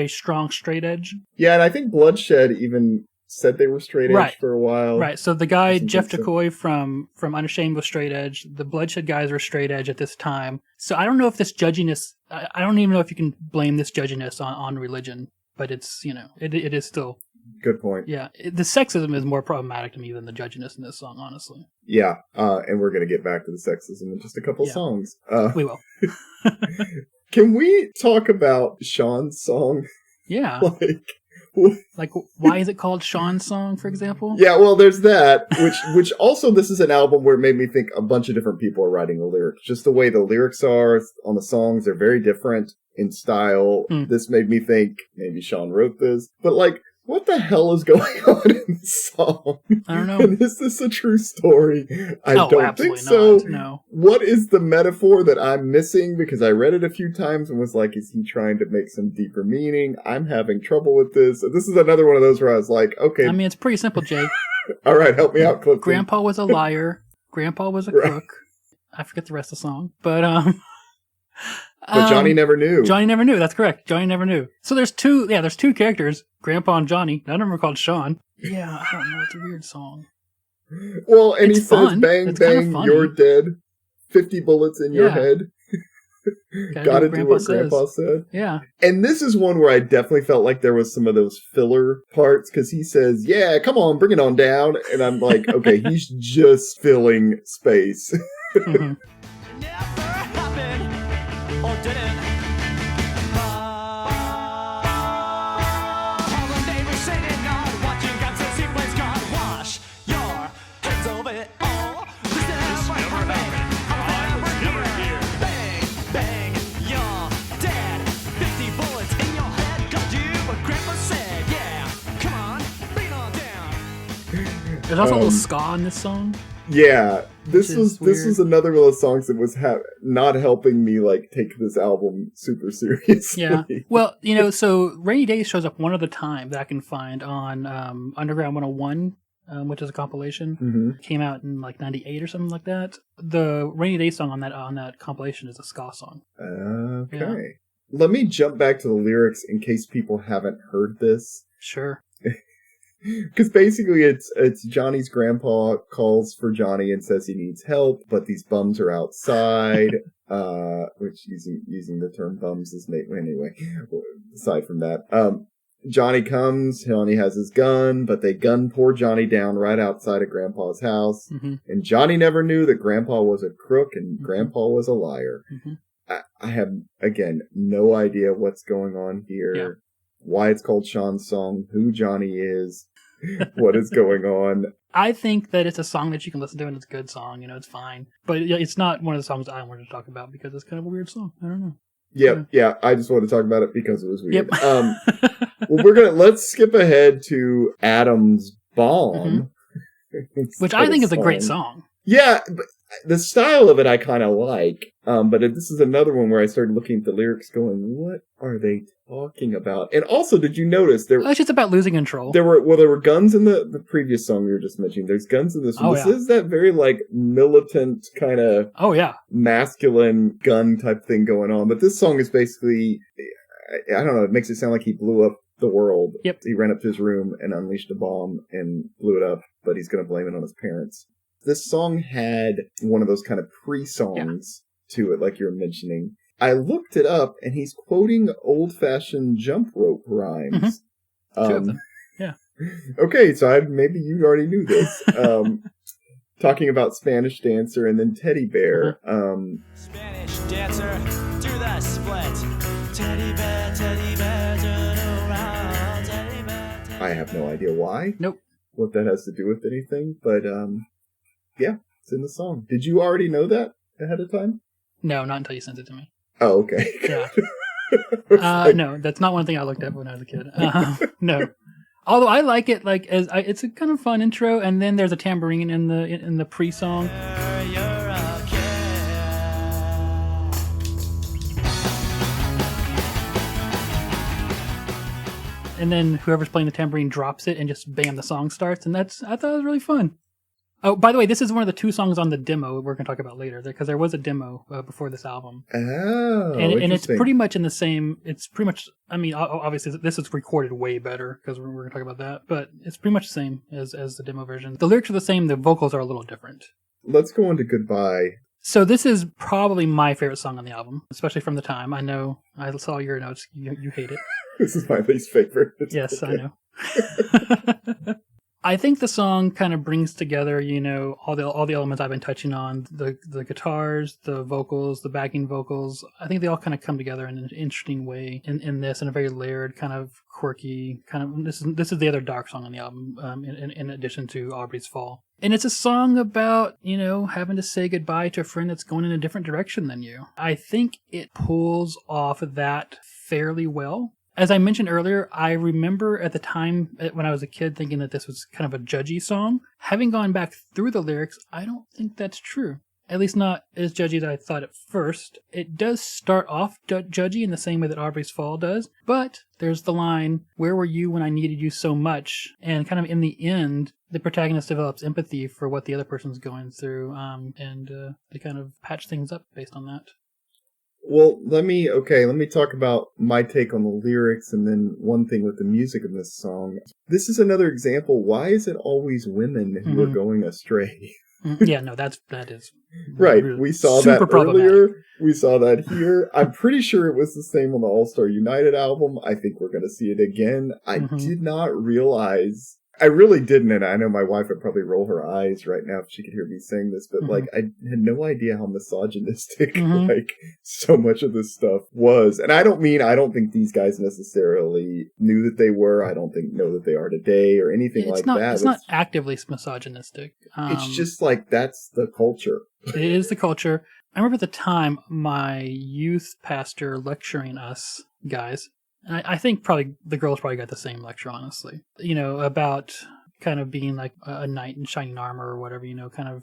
strong straight edge. Yeah, and I think Bloodshed even said they were straight edge for a while. Right. So the guy Jeff Jacquay from Unashamed was straight edge. The Bloodshed guys were straight edge at this time. So I don't know if this judginess. I don't even know if you can blame this judginess on religion. But it's it is still. Good point. Yeah, the sexism is more problematic to me than the judginess in this song, honestly. Yeah, and we're going to get back to the sexism in just a couple songs. We will. Can we talk about Sean's song? Yeah. Like, why is it called Sean's song, for example? Yeah, well, there's that, which also, this is an album where it made me think a bunch of different people are writing the lyrics. Just the way the lyrics are on the songs, they're very different in style. This made me think maybe Sean wrote this. But, like, what the hell is going on in this song? I don't know. And is this a true story? I don't think so. Not. No. What is the metaphor that I'm missing? Because I read it a few times and was like, is he trying to make some deeper meaning? I'm having trouble with this. This is another one of those where I was like, okay. I mean, it's pretty simple, Jay. All right, help me out, Clifton. Grandpa was a liar. Grandpa was a crook. I forget the rest of the song. But Johnny never knew. Johnny never knew. That's correct. Johnny never knew. So there's two characters, Grandpa and Johnny. None of them are called Sean. Yeah, I don't know. It's a weird song. Well, and it's he says, bang, it's bang, you're dead. 50 bullets in your head. Gotta do what Grandpa said. Yeah. And this is one where I definitely felt like there was some of those filler parts, because he says, yeah, come on, bring it on down. And I'm like, okay, he's just filling space. Mm-hmm. There's also a little ska in this song. Yeah, this was another one of those songs that was not helping me like take this album super seriously. Yeah, well, so Rainy Days shows up one other time that I can find on Underground 101, which is a compilation. Mm-hmm. Came out in like '98 or something like that. The Rainy Days song on that compilation is a ska song. Okay, yeah. Let me jump back to the lyrics in case people haven't heard this. Sure. Because basically it's Johnny's grandpa calls for Johnny and says he needs help, but these bums are outside, which using the term bums is anyway, aside from that. Johnny comes, Johnny has his gun, but they gun poor Johnny down right outside of Grandpa's house. Mm-hmm. And Johnny never knew that Grandpa was a crook and mm-hmm. Grandpa was a liar. Mm-hmm. I have, again, no idea what's going on here. Yeah. Why it's called Sean's song, who Johnny is, what is going on. I think that it's a song that you can listen to and it's a good song, it's fine. But it's not one of the songs I wanted to talk about because it's kind of a weird song. I don't know. Yeah, I just wanted to talk about it because it was weird. Yep. Well, let's skip ahead to Adam's Bomb. Mm-hmm. Which I think is a great song. Yeah, but the style of it I kind of like. But this is another one where I started looking at the lyrics going, what are they talking about? And also, did you notice it's just about losing control. There were guns in the previous song we were just mentioning. There's guns in this one. This is that very like militant kind of masculine gun type thing going on. But this song is basically, I don't know, it makes it sound like he blew up the world. Yep. He ran up to his room and unleashed a bomb and blew it up, but he's going to blame it on his parents. This song had one of those kind of pre-songs to it, like you were mentioning. I looked it up, and he's quoting old-fashioned jump rope rhymes. Mm-hmm. Two of them. Yeah. Okay, so maybe you already knew this. Talking about Spanish Dancer and then Teddy Bear. Spanish Dancer, do the split. Teddy bear, turn around. Teddy bear, I have no idea why. Nope. What that has to do with anything, but yeah, it's in the song. Did you already know that ahead of time? No, not until you sent it to me. Oh, okay. Yeah. No, that's not one thing I looked at when I was a kid. No. Although I like it, like it's a kind of fun intro, and then there's a tambourine in the pre-song. you're okay. And then whoever's playing the tambourine drops it, and just bam, the song starts, and I thought it was really fun. Oh, by the way, this is one of the two songs on the demo we're going to talk about later, because there was a demo before this album. Oh, and it's pretty much in the same. It's pretty much. I mean, obviously, this is recorded way better because we're going to talk about that. But it's pretty much the same as the demo version. The lyrics are the same. The vocals are a little different. Let's go on to Goodbye. So this is probably my favorite song on the album, especially from the time. I know I saw your notes. You hate it. This is my least favorite. Yes, okay. I know. I think the song kind of brings together, all the elements I've been touching on, the guitars, the vocals, the backing vocals. I think they all kind of come together in an interesting way in this, in a very layered, kind of quirky, kind of, this is the other dark song on the album, in addition to Aubrey's Fall. And it's a song about, having to say goodbye to a friend that's going in a different direction than you. I think it pulls off that fairly well. As I mentioned earlier, I remember at the time when I was a kid thinking that this was kind of a judgy song. Having gone back through the lyrics, I don't think that's true. At least not as judgy as I thought at first. It does start off judgy in the same way that Aubrey's Fall does, but there's the line, "Where were you when I needed you so much?" And kind of in the end, the protagonist develops empathy for what the other person's going through, and they kind of patch things up based on that. Well, let me talk about my take on the lyrics and then one thing with the music in this song. This is another example. Why is it always women who are going astray? Yeah, no, that is right. Really we saw that earlier. We saw that here. I'm pretty sure it was the same on the All Star United album. I think we're going to see it again. I did not realize. I really didn't, and I know my wife would probably roll her eyes right now if she could hear me saying this, but like I had no idea how misogynistic like so much of this stuff was. And I don't think these guys necessarily knew that they were. I don't know that they are today or anything like that. It's not actively misogynistic. It's just like that's the culture. It is the culture. I remember at the time my youth pastor lecturing us guys. And I think probably the girls probably got the same lecture, honestly. About kind of being like a knight in shining armor or whatever, kind of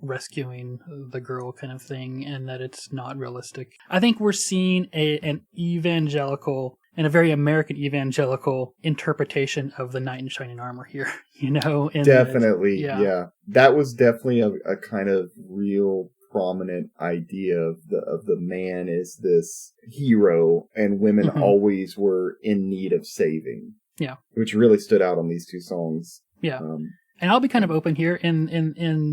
rescuing the girl kind of thing, and that it's not realistic. I think we're seeing an evangelical and a very American evangelical interpretation of the knight in shining armor here, Definitely, yeah. That was definitely a kind of real prominent idea of the man is this hero and women always were in need of saving. Yeah. Which really stood out on these two songs. Yeah. And I'll be kind of open here in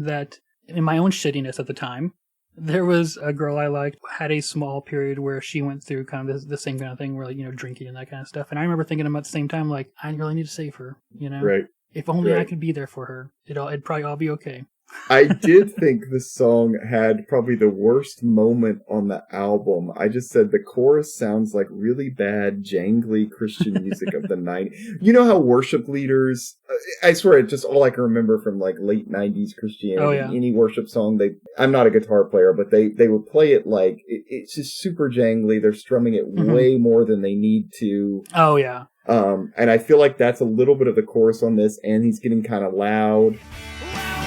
that in my own shittiness at the time, there was a girl I liked, had a small period where she went through kind of the same kind of thing where drinking and that kind of stuff. And I remember thinking about at the same time, like, I really need to save her, Right. If only I could be there for her, it'd probably all be okay. I did think the song had probably the worst moment on the album. I just said the chorus sounds like really bad, jangly Christian music of the 90s. You know how worship leaders, I swear, it's just all I can remember from like late 90s Christianity. Oh, yeah. Any worship song, I'm not a guitar player, but they would play it like, it's just super jangly. They're strumming it way more than they need to. Oh, yeah. And I feel like that's a little bit of the chorus on this, and he's getting kind of loud. Well,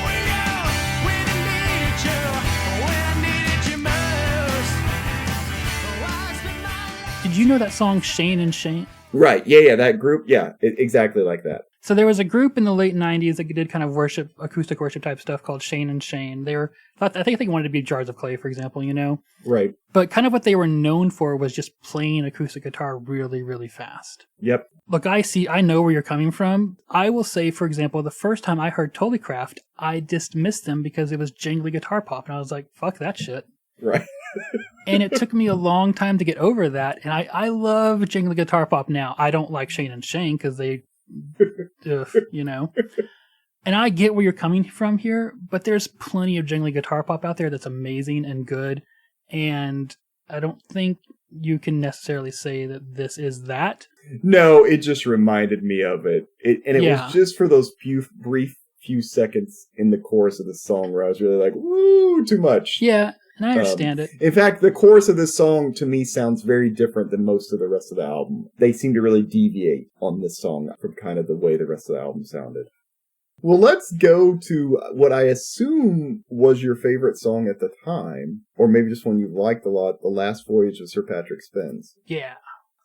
you know that song Shane and Shane? Right. Yeah. That group. Yeah. Exactly like that. So there was a group in the late 90s that did kind of acoustic worship type stuff called Shane and Shane. I think they wanted to be Jars of Clay, for example, you know? Right. But kind of what they were known for was just playing acoustic guitar really, really fast. Yep. Look, I know where you're coming from. I will say, for example, the first time I heard Totally Craft, I dismissed them because it was jingly guitar pop. And I was like, fuck that shit. Right. And it took me a long time to get over that. And I love jingly guitar pop now. I don't like Shane and Shane because they... you know, and I get where you're coming from here, but there's plenty of jingly guitar pop out there that's amazing and good, and I don't think you can necessarily say that this is that. No, it just reminded me of it. It was just for those brief few seconds in the chorus of the song where I was really like, woo, too much. Yeah. And I understand it. In fact, the chorus of this song to me sounds very different than most of the rest of the album. They seem to really deviate on this song from kind of the way the rest of the album sounded. Well, let's go to what I assume was your favorite song at the time, or maybe just one you liked a lot, The Last Voyage of Sir Patrick Spens. Yeah.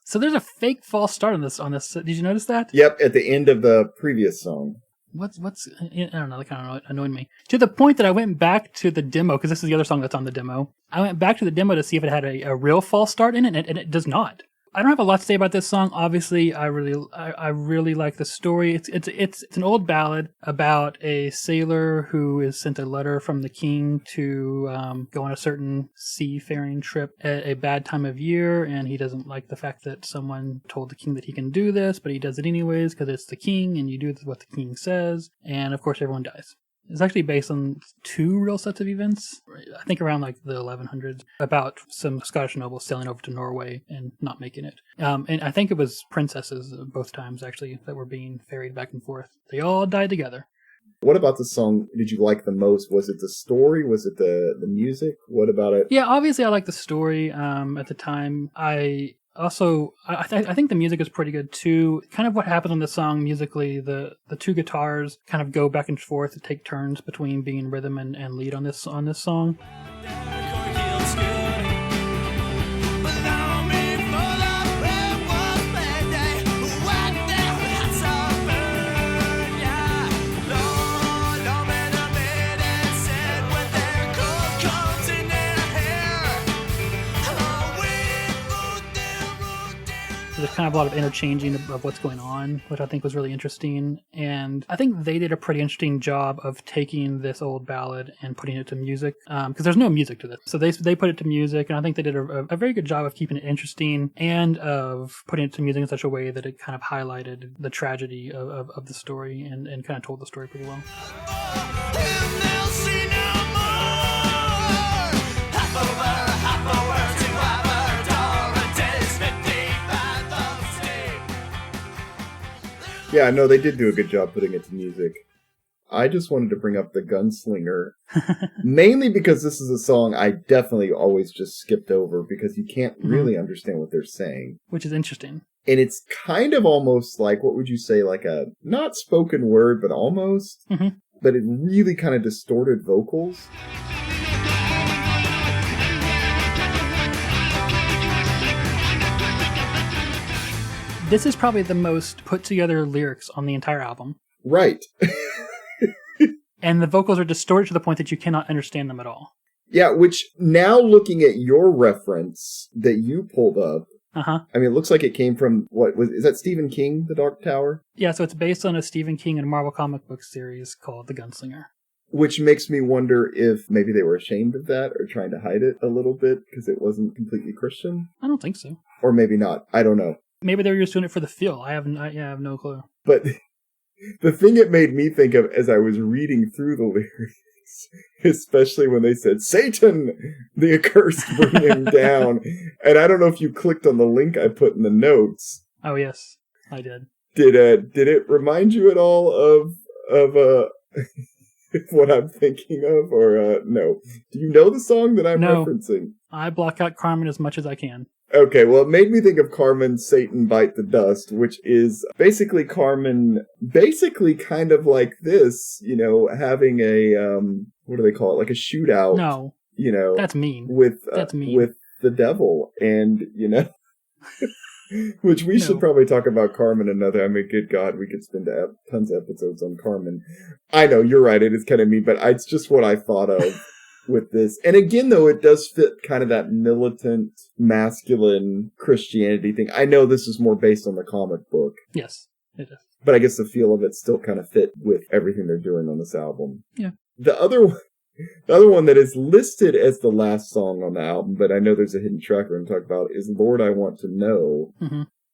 So there's a fake false start on this. Did you notice that? Yep, at the end of the previous song. What's I don't know, that kind of annoyed me. To the point that I went back to the demo, because this is the other song that's on the demo. I went back to the demo to see if it had a real false start in it, and it does not. I don't have a lot to say about this song. Obviously, I really like the story. It's an old ballad about a sailor who is sent a letter from the king to go on a certain seafaring trip at a bad time of year, and he doesn't like the fact that someone told the king that he can do this, but he does it anyways because it's the king, and you do what the king says, and of course everyone dies. It's actually based on 2 real sets of events, I think around like the 1100s, about some Scottish nobles sailing over to Norway and not making it. And I think it was princesses both times, actually, that were being ferried back and forth. They all died together. What about the song did you like the most? Was it the story? Was it the music? What about it? Yeah, obviously I liked the story at the time. I think the music is pretty good too. Kind of what happened in the song musically, the 2 guitars kind of go back and forth to take turns between being rhythm and lead on this song. There's kind of a lot of interchanging of what's going on, which I think was really interesting. And I think they did a pretty interesting job of taking this old ballad and putting it to music, because there's no music to this. So they put it to music, and I think they did a very good job of keeping it interesting and of putting it to music in such a way that it kind of highlighted the tragedy of the story and kind of told the story pretty well. Yeah, no, they did do a good job putting it to music. I just wanted to bring up the Gunslinger, mainly because this is a song I definitely always just skipped over because you can't really understand what they're saying. Which is interesting. And it's kind of almost like, what would you say, like a, not spoken word, but almost, but it really kind of distorted vocals. This is probably the most put together lyrics on the entire album. Right. And the vocals are distorted to the point that you cannot understand them at all. Yeah, which now looking at your reference that you pulled up, I mean, it looks like it came from, is that Stephen King, The Dark Tower? Yeah, so it's based on a Stephen King and Marvel comic book series called The Gunslinger. Which makes me wonder if maybe they were ashamed of that or trying to hide it a little bit because it wasn't completely Christian. I don't think so. Or maybe not. I don't know. Maybe they were just doing it for the feel. I have no clue. But the thing it made me think of as I was reading through the lyrics, especially when they said, Satan, the accursed, bring him down. And I don't know if you clicked on the link I put in the notes. Oh, yes, I did. Did it remind you at all of what I'm thinking of? Or no? Do you know the song that I'm referencing? I block out Carmen as much as I can. Okay, well, it made me think of Carmen, Satan, Bite the Dust, which is basically Carmen, kind of like this, you know, having a, what do they call it, like a shootout. No. You know. That's mean. That's mean. With the devil, and, you know. Which we No. should probably talk about Carmen another. I mean, good God, we could spend tons of episodes on Carmen. I know, you're right, it is kind of mean, but it's just what I thought of with this. And again, though, it does fit kind of that militant, masculine Christianity thing. I know this is more based on the comic book. Yes, it is. But I guess the feel of it still kind of fit with everything they're doing on this album. Yeah. The other one that is listed as the last song on the album, but I know there's a hidden track we're going to talk about, is Lord, I Want to Know,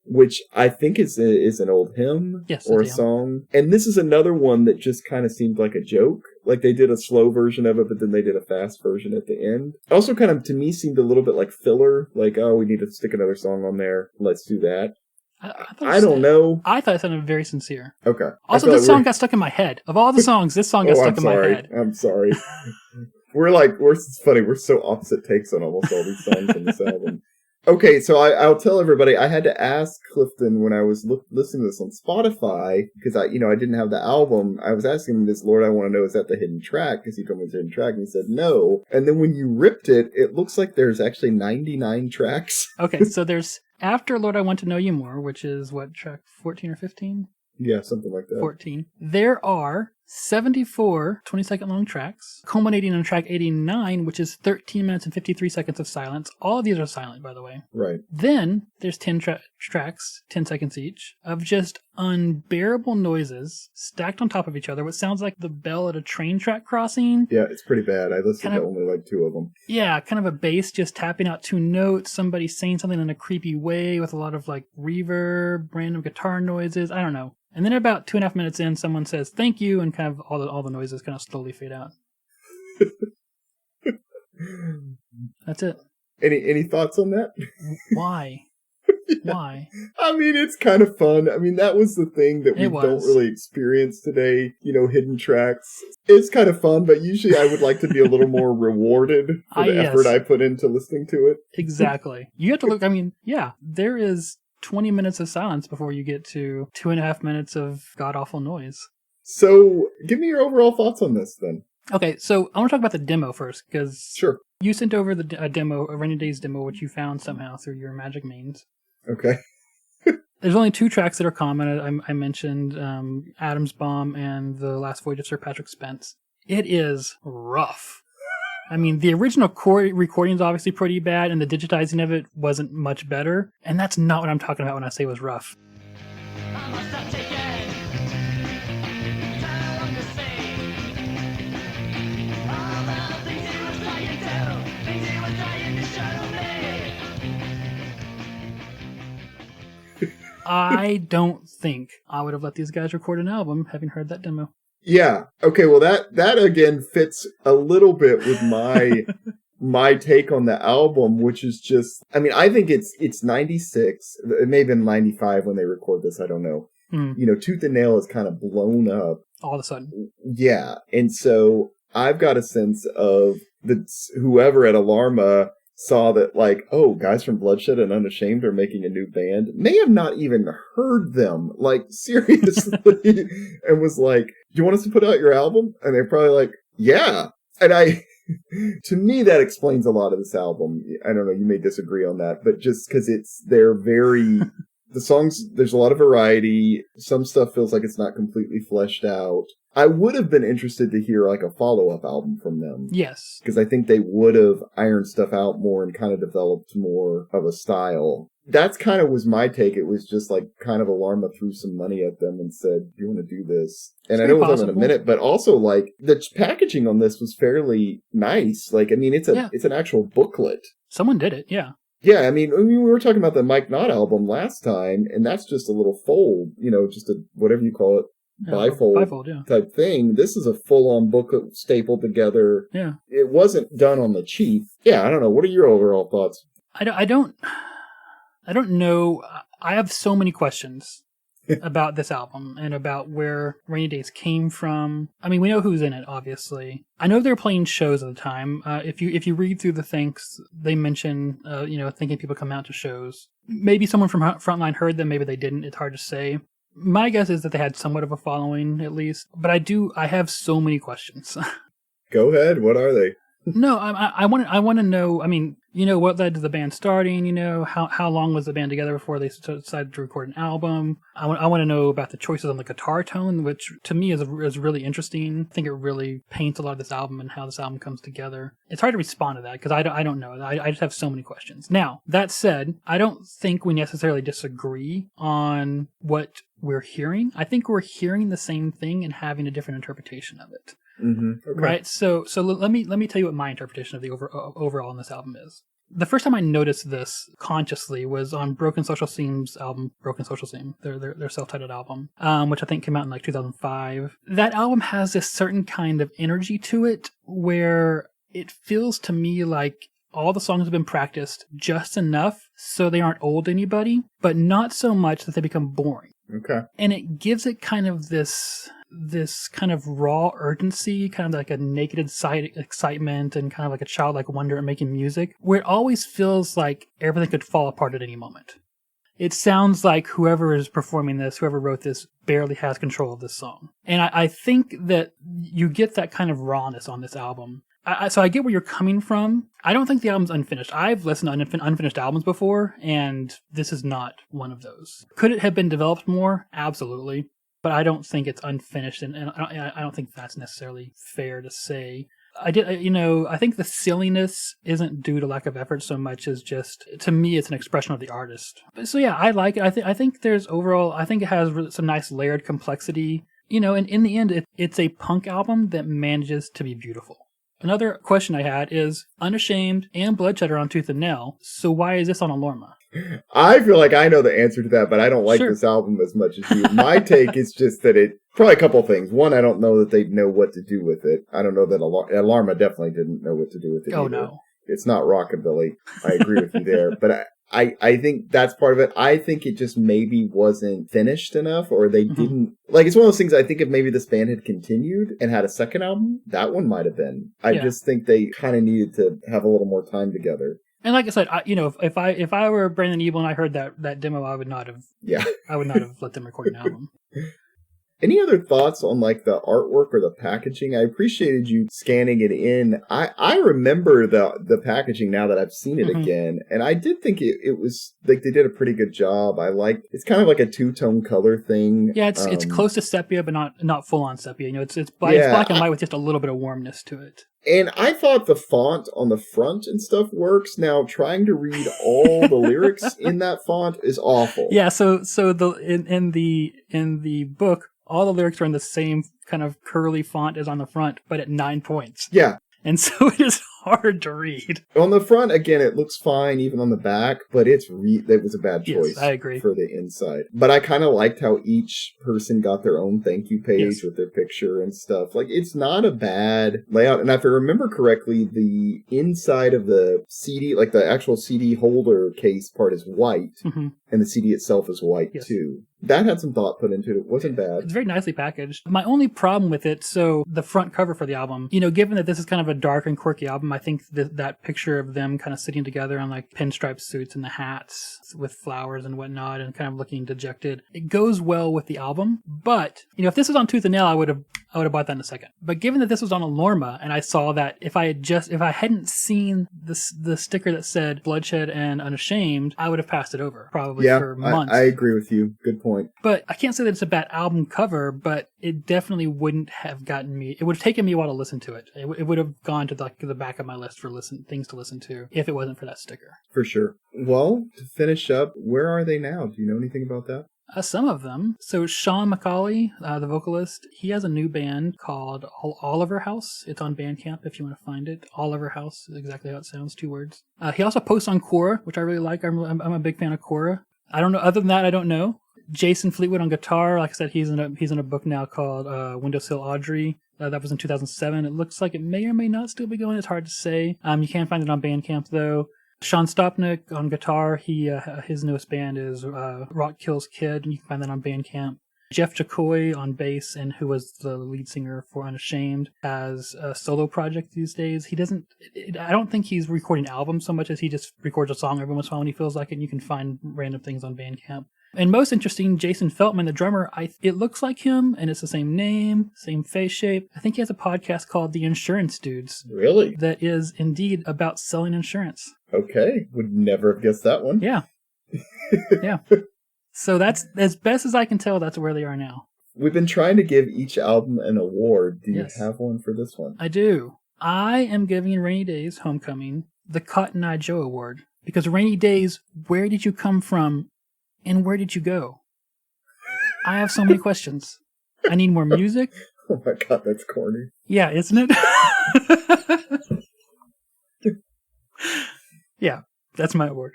which I think is an old hymn or a song. And this is another one that just kind of seemed like a joke. Like they did a slow version of it, but then they did a fast version at the end. Also kind of, to me, seemed a little bit like filler. Like, oh, we need to stick another song on there. Let's do that. I don't know. I thought it sounded very sincere. Okay. Also, this song got stuck in my head. Of all the songs, this song got stuck in my head. I'm sorry. It's funny. We're so opposite takes on almost all these songs on this album. Okay, so I'll tell everybody, I had to ask Clifton when I was listening to this on Spotify, because I didn't have the album. I was asking him this, Lord, I Want to Know, is that the hidden track? Because he told me it's a hidden track, and he said no. And then when you ripped it, it looks like there's actually 99 tracks. Okay, so there's after Lord, I Want to Know You More, which is what, track 14 or 15? Yeah, something like that. 14. There are 74 20-second long tracks, culminating on track 89, which is 13 minutes and 53 seconds of silence. All of these are silent, by the way. Right. Then there's 10 tracks, 10 seconds each, of just unbearable noises stacked on top of each other, what sounds like the bell at a train track crossing. Yeah, it's pretty bad. I listened to only like 2 of them. Yeah, kind of a bass just tapping out 2 notes, somebody saying something in a creepy way with a lot of like reverb, random guitar noises. I don't know. And then about 2.5 minutes in, someone says thank you, and kind of all the noises kind of slowly fade out. That's it. Any thoughts on that? Why? Yeah. Why? I mean, it's kind of fun. I mean, that was the thing that we don't really experience today. Hidden tracks. It's kind of fun, but usually I would like to be a little more rewarded for the effort I put into listening to it. Exactly. You have to look. I mean, yeah, there is 20 minutes of silence before you get to 2.5 minutes of god-awful noise. So, give me your overall thoughts on this, then. Okay, so I want to talk about the demo first, because sure. You sent over a demo, a Rainy Days demo, which you found somehow through your magic means. Okay. There's only 2 tracks that are common. I mentioned Adam's Bomb and The Last Voyage of Sir Patrick Spence. It is rough. I mean, the original recording is obviously pretty bad, and the digitizing of it wasn't much better. And that's not what I'm talking about when I say it was rough. I don't think I would have let these guys record an album having heard that demo. Yeah. Okay, well that again fits a little bit with my take on the album, which is just, I mean, I think it's 96. It may have been 95 when they record this, I don't know. Tooth and Nail is kind of blown up. All of a sudden. Yeah. And so I've got a sense of whoever at Alarma saw that, like, oh, guys from Bloodshed and Unashamed are making a new band, may have not even heard them, like, seriously, and was like, do you want us to put out your album? And they're probably like, yeah. And to me, that explains a lot of this album. I don't know, you may disagree on that, but just because they're very, the songs, there's a lot of variety. Some stuff feels like it's not completely fleshed out. I would have been interested to hear like a follow-up album from them. Yes. Because I think they would have ironed stuff out more and kind of developed more of a style. That's kind of was my take. It was just like kind of Alarma threw some money at them and said, do you want to do this? And I know we'll talk in a minute, but also like the packaging on this was fairly nice. Like, I mean, it's an actual booklet. Someone did it, yeah. Yeah, I mean, we were talking about the Mike Knott album last time, and that's just a little fold, just a, whatever you call it, bifold type thing. This is a full-on booklet stapled together. Yeah. It wasn't done on the cheap. Yeah, I don't know. What are your overall thoughts? I don't know. I have so many questions about this album and about where Rainy Days came from. I mean, we know who's in it, obviously. I know they're playing shows at the time. If you read through the thanks, they mention, thinking people come out to shows. Maybe someone from Frontline heard them, maybe they didn't. It's hard to say. My guess is that they had somewhat of a following, at least. But I have so many questions. Go ahead. What are they? No, I want to know. I mean, what led to the band starting, how long was the band together before they decided to record an album. I want to know about the choices on the guitar tone, which to me is really interesting. I think it really paints a lot of this album and how this album comes together. It's hard to respond to that because I don't know. I just have so many questions. Now, that said, I don't think we necessarily disagree on what we're hearing. I think we're hearing the same thing and having a different interpretation of it. Mm-hmm. Okay. Right. So let me tell you what my interpretation of the overall on this album is. The first time I noticed this consciously was on Broken Social Seam's album, Broken Social Seam, their self-titled album, which I think came out in like 2005. That album has this certain kind of energy to it where it feels to me like all the songs have been practiced just enough so they aren't old to anybody, but not so much that they become boring. Okay. And it gives it kind of this kind of raw urgency, kind of like a naked excitement and kind of like a childlike wonder at making music, where it always feels like everything could fall apart at any moment. It sounds like whoever is performing this, whoever wrote this, barely has control of this song. And I think that you get that kind of rawness on this album. So I get where you're coming from. I don't think the album's unfinished. I've listened to unfinished albums before, and this is not one of those. Could it have been developed more? Absolutely. But I don't think it's unfinished, and I don't think that's necessarily fair to say. I think the silliness isn't due to lack of effort so much as just, to me, it's an expression of the artist. So yeah, I like it. I think there's overall, I think it has some nice layered complexity. And in the end, it's a punk album that manages to be beautiful. Another question I had is, Unashamed and Bloodshed are on Tooth and Nail, so why is this on Alorma? I feel like I know the answer to that, but I don't like Sure. this album as much as you. My take is just that probably a couple of things. One, I don't know that they'd know what to do with it. I don't know that Alorma definitely didn't know what to do with it Oh, either. no. It's not rockabilly. I agree with you there. But I think that's part of it. I think it just maybe wasn't finished enough, or they didn't. Like, it's one of those things, I think if maybe this band had continued and had a second album, that one might have been. I just think they kind of needed to have a little more time together. And like I said, if I were Brandon Evil and I heard that demo, I would not have let them record an album. Any other thoughts on like the artwork or the packaging? I appreciated you scanning it in. I remember the packaging now that I've seen it again, and I did think it was like they did a pretty good job. It's kind of like a two-tone color thing. Yeah, it's close to sepia, but not full on sepia. It's black and white with just a little bit of warmness to it. And I thought the font on the front and stuff works. Now, trying to read all the lyrics in that font is awful. Yeah, so in the book, all the lyrics are in the same kind of curly font as on the front, but at 9 points. Yeah. And so it is hard to read. On the front, again, it looks fine, even on the back, but it was a bad choice. Yes, I agree. For the inside. But I kind of liked how each person got their own thank you page with their picture and stuff. Like, it's not a bad layout. And if I remember correctly, the inside of the CD, like the actual CD holder case part is white, and the CD itself is white too. That had some thought put into it. It wasn't bad. It's very nicely packaged. My only problem with it, so the front cover for the album, given that this is kind of a dark and quirky album, I think that picture of them kind of sitting together on like pinstripe suits and the hats with flowers and whatnot and kind of looking dejected, it goes well with the album. But, if this was on Tooth and Nail, I would have bought that in a second. But given that this was on Alorma and I saw that if I hadn't seen the sticker that said Bloodshed and Unashamed, I would have passed it over probably for months. I agree with you. Good point. But I can't say that it's a bad album cover, but it definitely wouldn't have gotten me. It would have taken me a while to listen to it. It would have gone to the back of my list for things to listen to if it wasn't for that sticker. For sure. Well, to finish up, where are they now? Do you know anything about that? Some of them. So Sean McCauley, the vocalist, he has a new band called Oliver House. It's on Bandcamp if you want to find it. Oliver House is exactly how it sounds, 2 words. He also posts on Quora, which I really like. I'm a big fan of Quora. I don't know. Other than that, I don't know. Jason Fleetwood on guitar. Like I said, he's in a book now called Windowsill Audrey. That was in 2007. It looks like it may or may not still be going. It's hard to say. You can find it on Bandcamp though. Sean Stopnik on guitar. His newest band is Rock Kills Kid, and you can find that on Bandcamp. Jeff Jacquay on bass, and who was the lead singer for Unashamed, has a solo project these days. I don't think he's recording albums so much as he just records a song every once in a while when he feels like it, and you can find random things on Bandcamp. And most interesting, Jason Feltman, the drummer, it looks like him, and it's the same name, same face shape. I think he has a podcast called The Insurance Dudes. Really? That is indeed about selling insurance. Okay, would never have guessed that one. Yeah. Yeah. So that's, as best as I can tell, that's where they are now. We've been trying to give each album an award. Do you Yes. have one for this one? I do. I am giving Rainy Days Homecoming the Cotton Eye Joe Award. Because Rainy Days, where did you come from and where did you go? I have so many questions. I need more music. Oh my god, that's corny. Yeah, isn't it? Yeah, that's my award.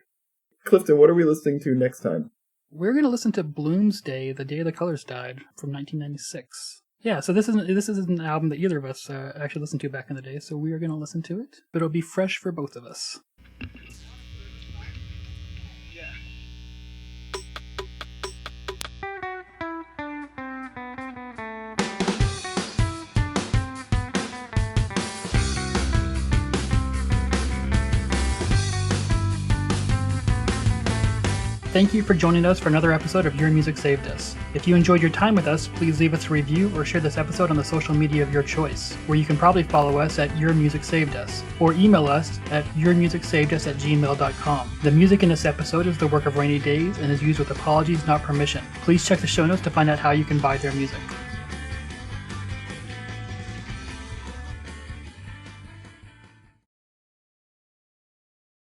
Clifton, what are we listening to next time? We're going to listen to Bloomsday, The Day the Colors Died, from 1996. Yeah, so this isn't an album that either of us actually listened to back in the day, so we are going to listen to it, but it'll be fresh for both of us. Thank you for joining us for another episode of Your Music Saved Us. If you enjoyed your time with us, please leave us a review or share this episode on the social media of your choice, where you can probably follow us at Your Music Saved Us, or email us at yourmusicsavedus@gmail.com. The music in this episode is the work of Rainy Days and is used with apologies, not permission. Please check the show notes to find out how you can buy their music.